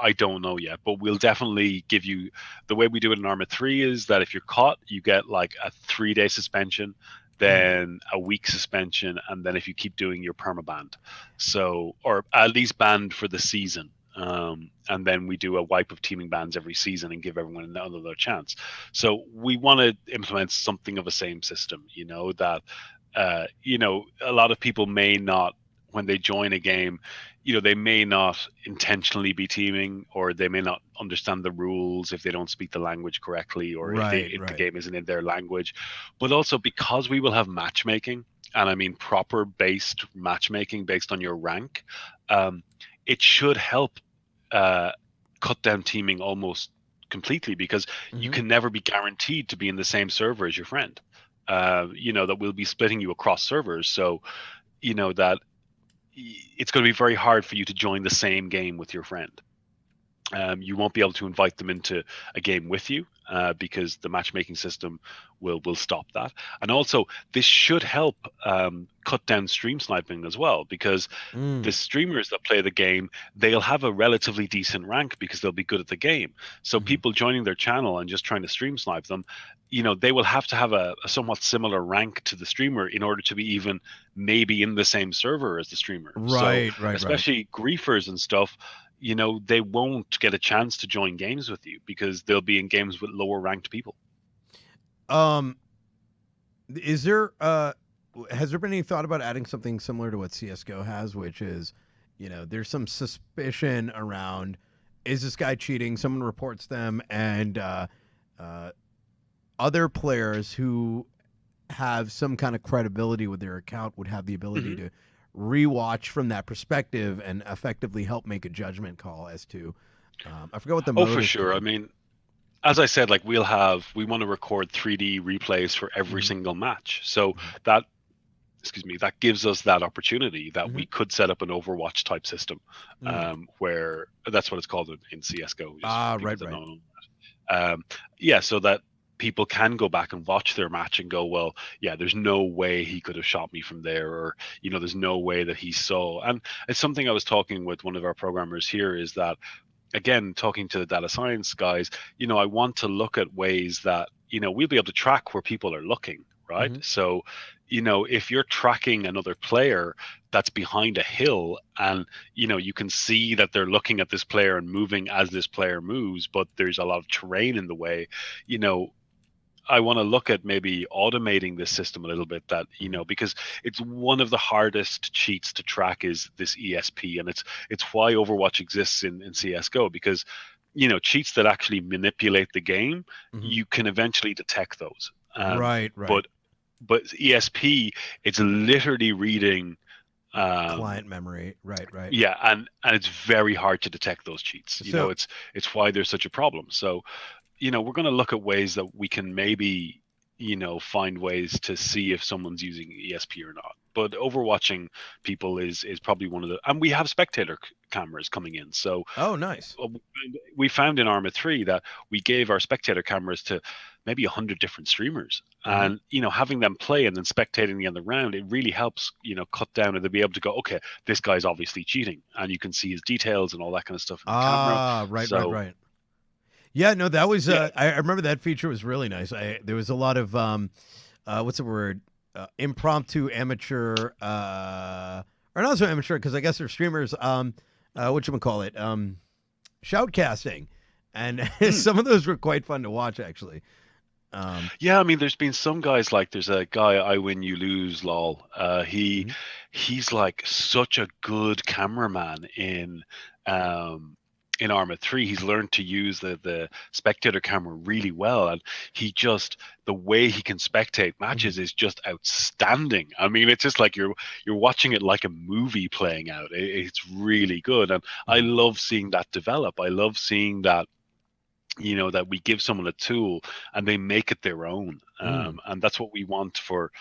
I don't know yet, but we'll definitely give you, the way we do it in Arma 3 is that if you're caught, you get like a 3-day suspension, Mhm. then a week suspension, and then if you keep doing, you're permabanned. So, or at least banned for the season. And then we do a wipe of teaming bans every season and give everyone another chance. So we want to implement something of a same system, that, a lot of people may not, when they join a game, they may not intentionally be teaming, or they may not understand the rules if they don't speak the language correctly, or if Right, the right. game isn't in their language. But also because we will have matchmaking, and I mean proper based matchmaking based on your rank, um, it should help uh, cut down teaming almost completely, because you Mhm. can never be guaranteed to be in the same server as your friend. That we'll be splitting you across servers, so that it's going to be very hard for you to join the same game with your friend. You won't be able to invite them into a game with you because the matchmaking system will stop that. And also, this should help cut down stream sniping as well, because the Mm. streamers that play the game, they'll have a relatively decent rank because they'll be good at the game. So Hmm. people joining their channel and just trying to stream snipe them, they will have to have a somewhat similar rank to the streamer in order to be even maybe in the same server as the streamer. So Right, right, right. especially griefers and stuff, they won't get a chance to join games with you because they'll be in games with lower ranked people. Um, is there has there been any thought about adding something similar to what CS:GO has, which is, there's some suspicion around, is this guy cheating? Someone reports them, and uh, other players who have some kind of credibility with their account would have the ability Hmm. to rewatch from that perspective and effectively help make a judgment call as to, I forgot what the Oh, mode for is sure. I called. mean, as I said, like we want to record 3D replays for every Hmm. single match. So Hmm. that, excuse me, that gives us that opportunity that Hmm. we could set up an Overwatch type system, Mm. where that's what it's called in CS:GO, just for Ah, people right, that right. don't know. Um, yeah, so that people can go back and watch their match and go, well, yeah, there's no way he could have shot me from there, or there's no way that he saw. And it's something I was talking with one of our programmers here, is that, again, talking to the data science guys, I want to look at ways that, we'll be able to track where people are looking, right? Hmm. So, if you're tracking another player that's behind a hill, and, you can see that they're looking at this player and moving as this player moves, but there's a lot of terrain in the way, you know, I want to look at maybe automating this system a little bit, that, Hmm. because it's one of the hardest cheats to track is this ESP, and it's why Overwatch exists in CS:GO, because cheats that actually manipulate the game, Hmm. you can eventually detect those. Right, right. But ESP, it's literally reading, um Client memory. Right, right. yeah, and it's very hard to detect those cheats. So, It's why there's such a problem. So, we're going to look at ways that we can maybe, find ways to see if someone's using ESP or not. But overwatching people is probably one of the, and we have spectator cameras coming in. So oh, nice. uh, we found in Arma 3 that we gave our spectator cameras to maybe 100 different streamers. Hmm. And, having them play and then spectating the other round, it really helps, cut down, and they'll be able to go, okay, this guy's obviously cheating. And you can see his details and all that kind of stuff in the camera. Ah, right, right, So, right. Yeah, no, that was. yeah. I remember that feature was really nice. There was a lot of what's the word? Impromptu amateur, or not so amateur because I guess they're streamers. What you call it? Shoutcasting, and Hmm. some of those were quite fun to watch actually. Um, Yeah, I mean, there's been some guys, like there's a guy, I win you lose, lol. mhm. He's like such a good cameraman in Arma 3. He's learned to use the spectator camera really well, and the way he can spectate Mhm. matches is just outstanding. I mean, it's just like you're watching it like a movie playing out. It's really good, and I Mhm. love seeing that develop. I love seeing that, that we give someone a tool and they make it their own. Mm. And that's what we want for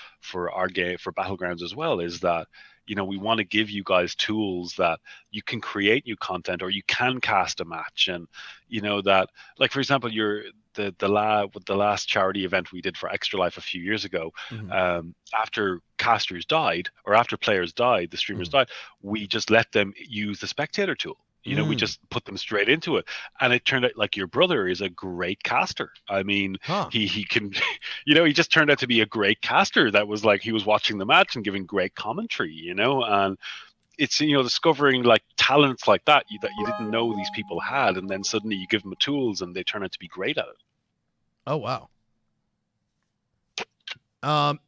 our game, for Battlegrounds as well, is that, we want to give you guys tools that you can create new content, or you can cast a match. And that, like, for example, with the last charity event we did for Extra Life a few years ago, Mhm. after casters died, or after players died, the streamers Mhm. died, we just let them use the spectator tool. We Mm. just put them straight into it, and it turned out, like, your brother is a great caster. I mean, Huh. he can, he just turned out to be a great caster. That was like, he was watching the match and giving great commentary. And it's, discovering like talents like that, that you didn't know these people had, and then suddenly you give them the tools and they turn out to be great at it. Oh wow. Um,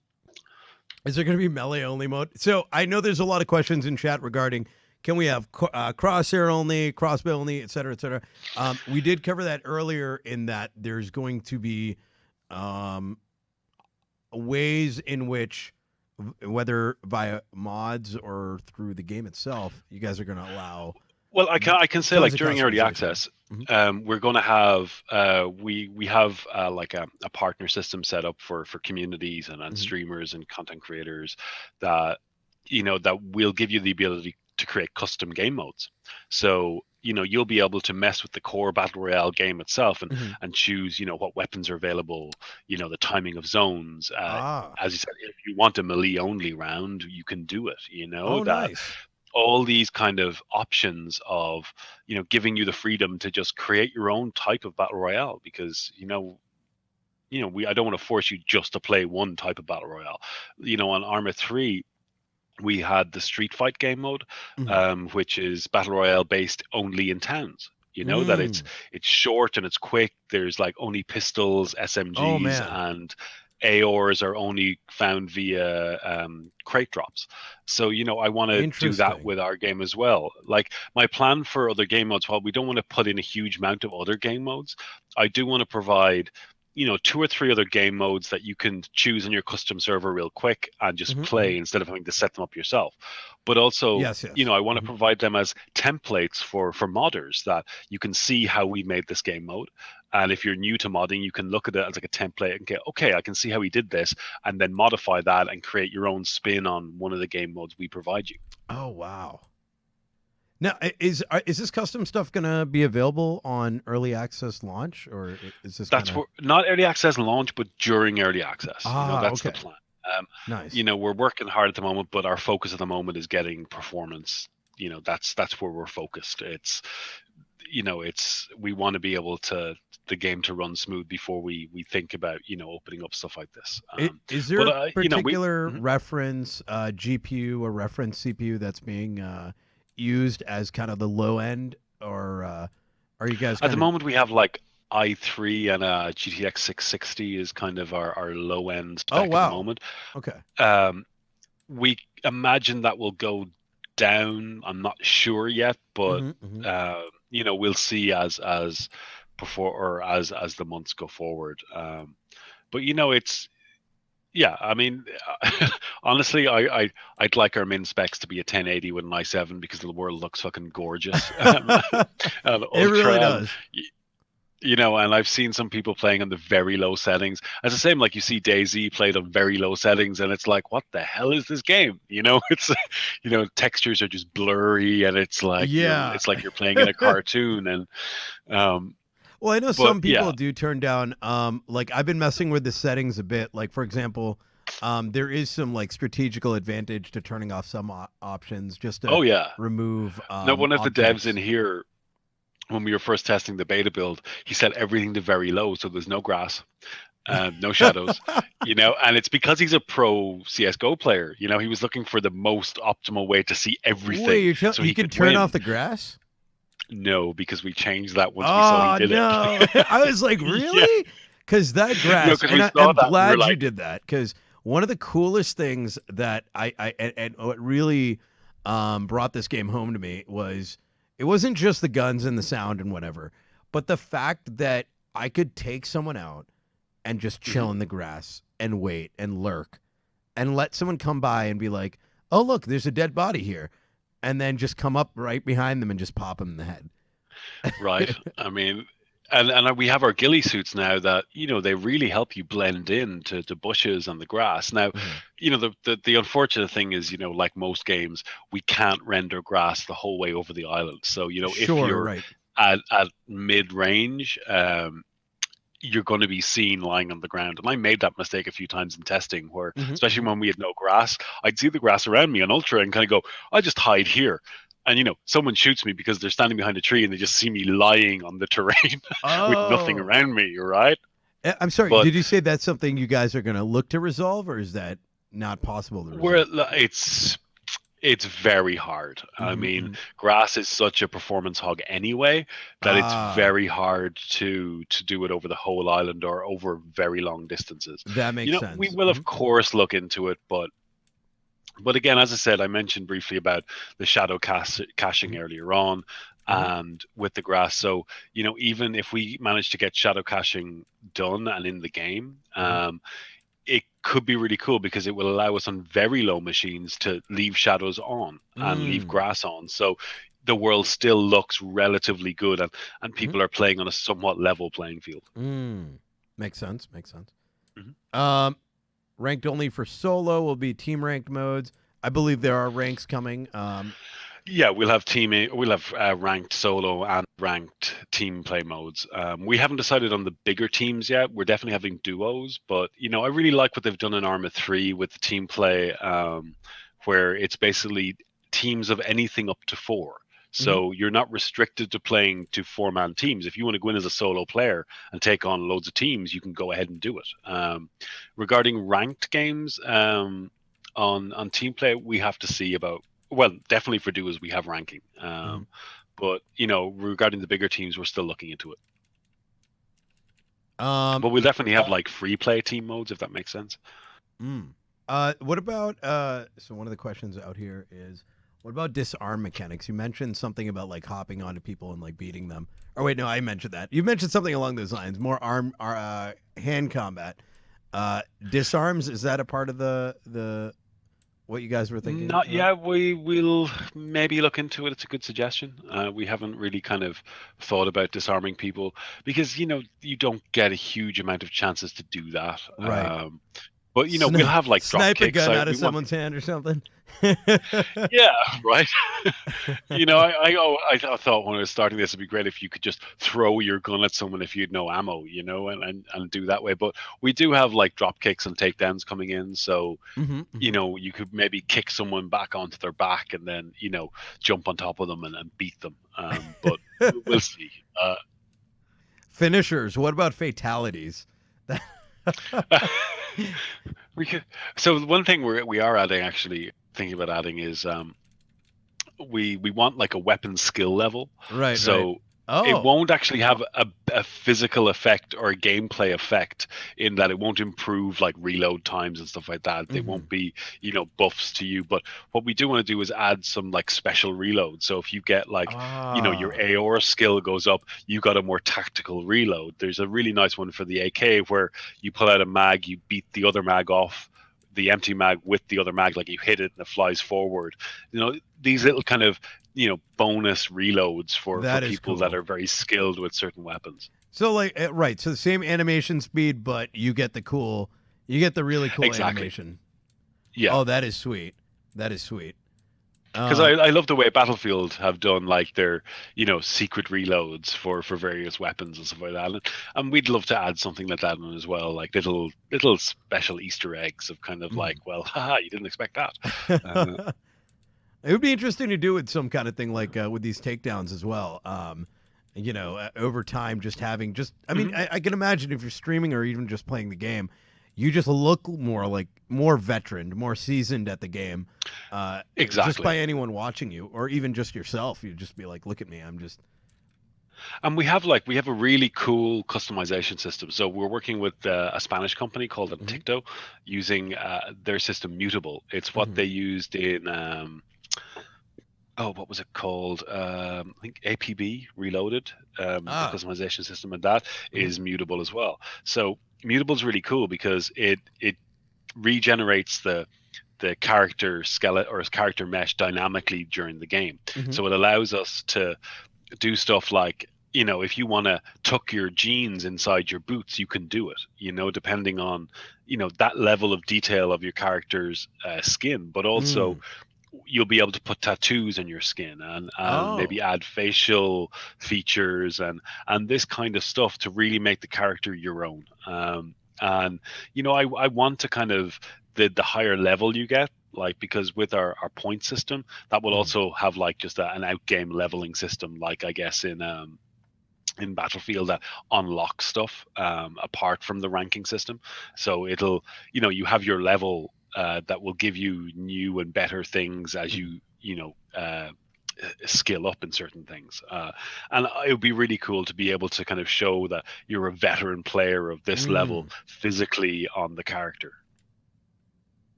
is there going to be melee only mode? So I know there's a lot of questions in chat regarding, can we have crosshair only, crossbow only, et cetera, et cetera. We did cover that earlier in that there's going to be um, ways in which, whether via mods or through the game itself, you guys are going to allow Well, I can say, tons like, of during early customization. access, Mhm. we're going to have we have like a partner system set up for communities and Mhm. streamers and content creators, that that will give you the ability to create custom game modes. So you'll be able to mess with the core battle royale game itself and Mhm. and choose what weapons are available, the timing of zones. Ah. As you said, if you want a melee only round, you can do it. Oh, That nice. all these kind of options of giving you the freedom to just create your own type of battle royale, because I don't want to force you just to play one type of battle royale. On Arma 3, we had the street fight game mode, Mhm. which is battle royale based only in towns. That it's Mm. it's short and it's quick. There's like only pistols, Oh, SMGs, man. and AORs are only found via crate drops. So I want to do that Interesting. with our game as well. Like, my plan for other game modes, while we don't want to put in a huge amount of other game modes, I do want to provide two or three other game modes that you can choose on your custom server real quick and just Mhm, mhm. play instead of having to set them up yourself. But also, Yes, yes. I want to Mhm. provide them as templates for modders, that you can see how we made this game mode. And if you're new to modding, you can look at it as like a template and go, okay, I can see how he did this, and then modify that and create your own spin on one of the game modes we provide you. Oh, wow. Now, is this custom stuff gonna be available on early access launch, or is this kind That's of? where, not early access launch, but during early access. Ah, That's the okay. plan. Um, Nice. we're working hard at the moment, but our focus at the moment is getting performance. That's where we're focused. It's we want to be able to the game to run smooth before we think about opening up stuff like this. Is there But a we. particular Mhm. reference GPU or reference CPU that's being used as kind of the low end, or are you guys At the kind of? moment, we have like i3 and a GTX 660 is kind of our low end Oh, spec at the wow. moment. Okay. Um, we imagine that will go down. I'm not sure yet, but Hmm, hmm. we'll see as before, or as the months go forward. But it's yeah. I mean, honestly, I'd like our min specs to be a 1080 with an i7, because the world looks fucking gorgeous. And It really ultra, and does. and I've seen some people playing on the very low settings. It's the same, like, you see DayZ played on very low settings, and it's like, what the hell is this game? It's textures are just blurry, and Yeah. it's like you're playing in a cartoon, and um, Well, I know but some yeah, people do turn down. Like I've been messing with the settings a bit. Like for example, there is some like strategical advantage to turning off some options just to oh yeah. remove No, one of the devs in objects. here, when we were first testing the beta build, he set everything to very low, so there's no grass, no shadows, and it's because he's a pro CS:GO player. He was looking for the most optimal way to see Wait, everything so you he can could turn off win. the grass? No, because we changed that once we saw he Oh did it. no! I was like, Yeah, really? Because that no, grass, because and we saw I'm that and we were glad you like, did that. Because one of the coolest things that and what really brought this game home to me was it wasn't just the guns and the sound and whatever, but the fact that I could take someone out and just mhm. chill in the grass and wait and lurk and let someone come by and be like, "Oh look, there's a dead body here," and then just come up right behind them and just pop them in the head. Right. I mean, and we have our ghillie suits now that they really help you blend in to bushes and the grass. Now, Mhm. the unfortunate thing is, like most games, we can't render grass the whole way over the island. So if Sure, you're right. at mid range, you're going to be seen lying on the ground. And I made that mistake a few times in testing, where, Hmm, especially hmm. when we had no grass, I'd see the grass around me on ultra and kind of go, I just hide here. And someone shoots me because they're standing behind a tree and they just see me lying on the terrain with nothing Oh, around me, right? I'm sorry. But Did you say that's something you guys are going to look to resolve, or is that not possible to where resolve? it's very hard. I Hmm, mean, hmm. grass is such a performance hog anyway, that it's Ah, very hard to do it over the whole island or over very long distances. that makes We sense. will Hmm. of course look into it, but again, as I said, I mentioned briefly about the shadow caching Hmm, earlier on, hmm. and with the grass. So even if we manage to get shadow caching done and in the game, Hmm. it could be really cool, because it will allow us on very low machines to leave shadows on and leave Mm. grass on. So the world still looks relatively good, and Hmm. people are playing on a somewhat level playing field. Mm. Makes sense. Makes sense. Mhm. Um, ranked only for solo will be team ranked modes. I believe there are ranks coming. Yeah, we'll have ranked solo and ranked team play modes. We haven't decided on the bigger teams yet. We're definitely having duos, but I really like what they've done in Arma 3 with the team play, where it's basically teams of anything up to four. Hmm. So you're not restricted to playing to four-man teams. If you want to go in as a solo player and take on loads of teams, you can go ahead and do it. Regarding ranked games, on team play, we have to see about, well, definitely for duos we have ranking. Hmm. But regarding the bigger teams, we're still looking into it. Um, But we'll definitely have like free play team modes, if that makes sense. mm. What about so one of the questions out here is, what about disarm mechanics? You mentioned something about like hopping onto people and like beating them. Or wait, no, I mentioned that. You mentioned something along those lines, more hand combat. Disarms, is that a part of the what you guys were thinking Not about? yet. We will maybe look into it. It's a good suggestion. We haven't really kind of thought about disarming people because you don't get a huge amount of chances to do that. Right. But we'll have like drop Snipe a kicks. gun out of We want someone's hand or something. Yeah, right. I thought when I was starting this, it'd be great if you could just throw your gun at someone if you had no ammo, and do that way. But we do have like drop kicks and takedowns coming in, so Hmm. Hmm. you could maybe kick someone back onto their back and then jump on top of them and beat them. But we'll see. Finishers. What about fatalities? We could. So one thing we are adding, actually thinking about adding, is we want like a weapon skill level. Right, right. So it Oh. won't actually have a physical effect or a gameplay effect, in that it won't improve like reload times and stuff like that. They Hmm. won't be, buffs to you. But what we do want to do is add some like special reload. So if you get like, your Ah. AOR skill goes up, you got a more tactical reload. There's a really nice one for the AK where you pull out a mag, you beat the other mag off the empty mag with the other mag, like you hit it and it flies forward. These little kind of bonus reloads for That is people that cool. are very skilled with certain weapons. So like right, so the same animation speed, but you get the really cool Exactly. animation. Yeah. Oh, that is sweet. That is sweet. Because I, Um, I love the way Battlefield have done like their secret reloads for various weapons and stuff like that, and we'd love to add something like that in as well, like little special Easter eggs of kind of mhm. like, well, haha, you didn't expect that. Uh, It would be interesting to do with some kind of thing like with these takedowns as well. Over time, just having just, I mean, mhm. I can imagine if you're streaming or even just playing the game, you just look more veteran, more seasoned at the game, just Exactly. by anyone watching you, or even just yourself. You'd just be like, look at me, I'm just. And we have a really cool customization system. So we're working with a Spanish company called Hmm. Anticto, using their system Mutable. It's what Hmm. they used in what was it called? I think APB Reloaded. The Ah. customization system, and that Hmm. is Mutable as well. So Mutable is really cool because it regenerates the character skeleton or character mesh dynamically during the game. Hmm. So it allows us to do stuff like, if you want to tuck your jeans inside your boots, you can do it, depending on that level of detail of your character's skin. But also Mm. you'll be able to put tattoos in your skin, and Oh. maybe add facial features and this kind of stuff to really make the character your own. And I want to kind of, the higher level you get, like, because with our point system, that will Mhm. also have like just an out game leveling system, like I guess in Battlefield, that unlocks stuff apart from the ranking system. So it'll, you have your level that will give you new and better things as Mhm. you skill up in certain things. And it would be really cool to be able to kind of show that you're a veteran player of this level Mm. physically on the character.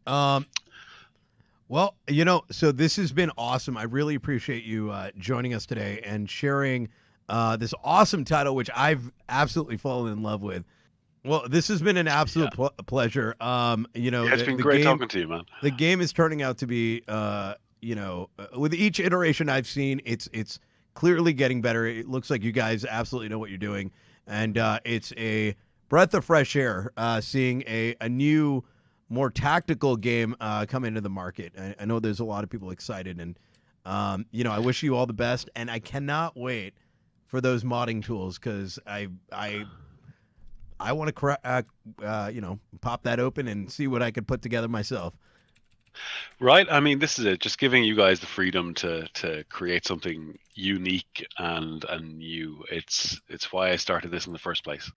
Um, well, so this has been awesome. I really appreciate you joining us today and sharing this awesome title, which I've absolutely fallen in love with. Well, this has been an Yeah. absolute pleasure. Yeah, it's been The great game, talking to you, man. the game is turning out to be, with each iteration I've seen, it's clearly getting better. It looks like you guys absolutely know what you're doing, and it's a breath of fresh air seeing a new more tactical game come into the market. I know there's a lot of people excited, and I wish you all the best. And I cannot wait for those modding tools because I want to pop that open and see what I could put together myself. Right. I mean, this is it. Just giving you guys the freedom to create something unique and new. It's why I started this in the first place.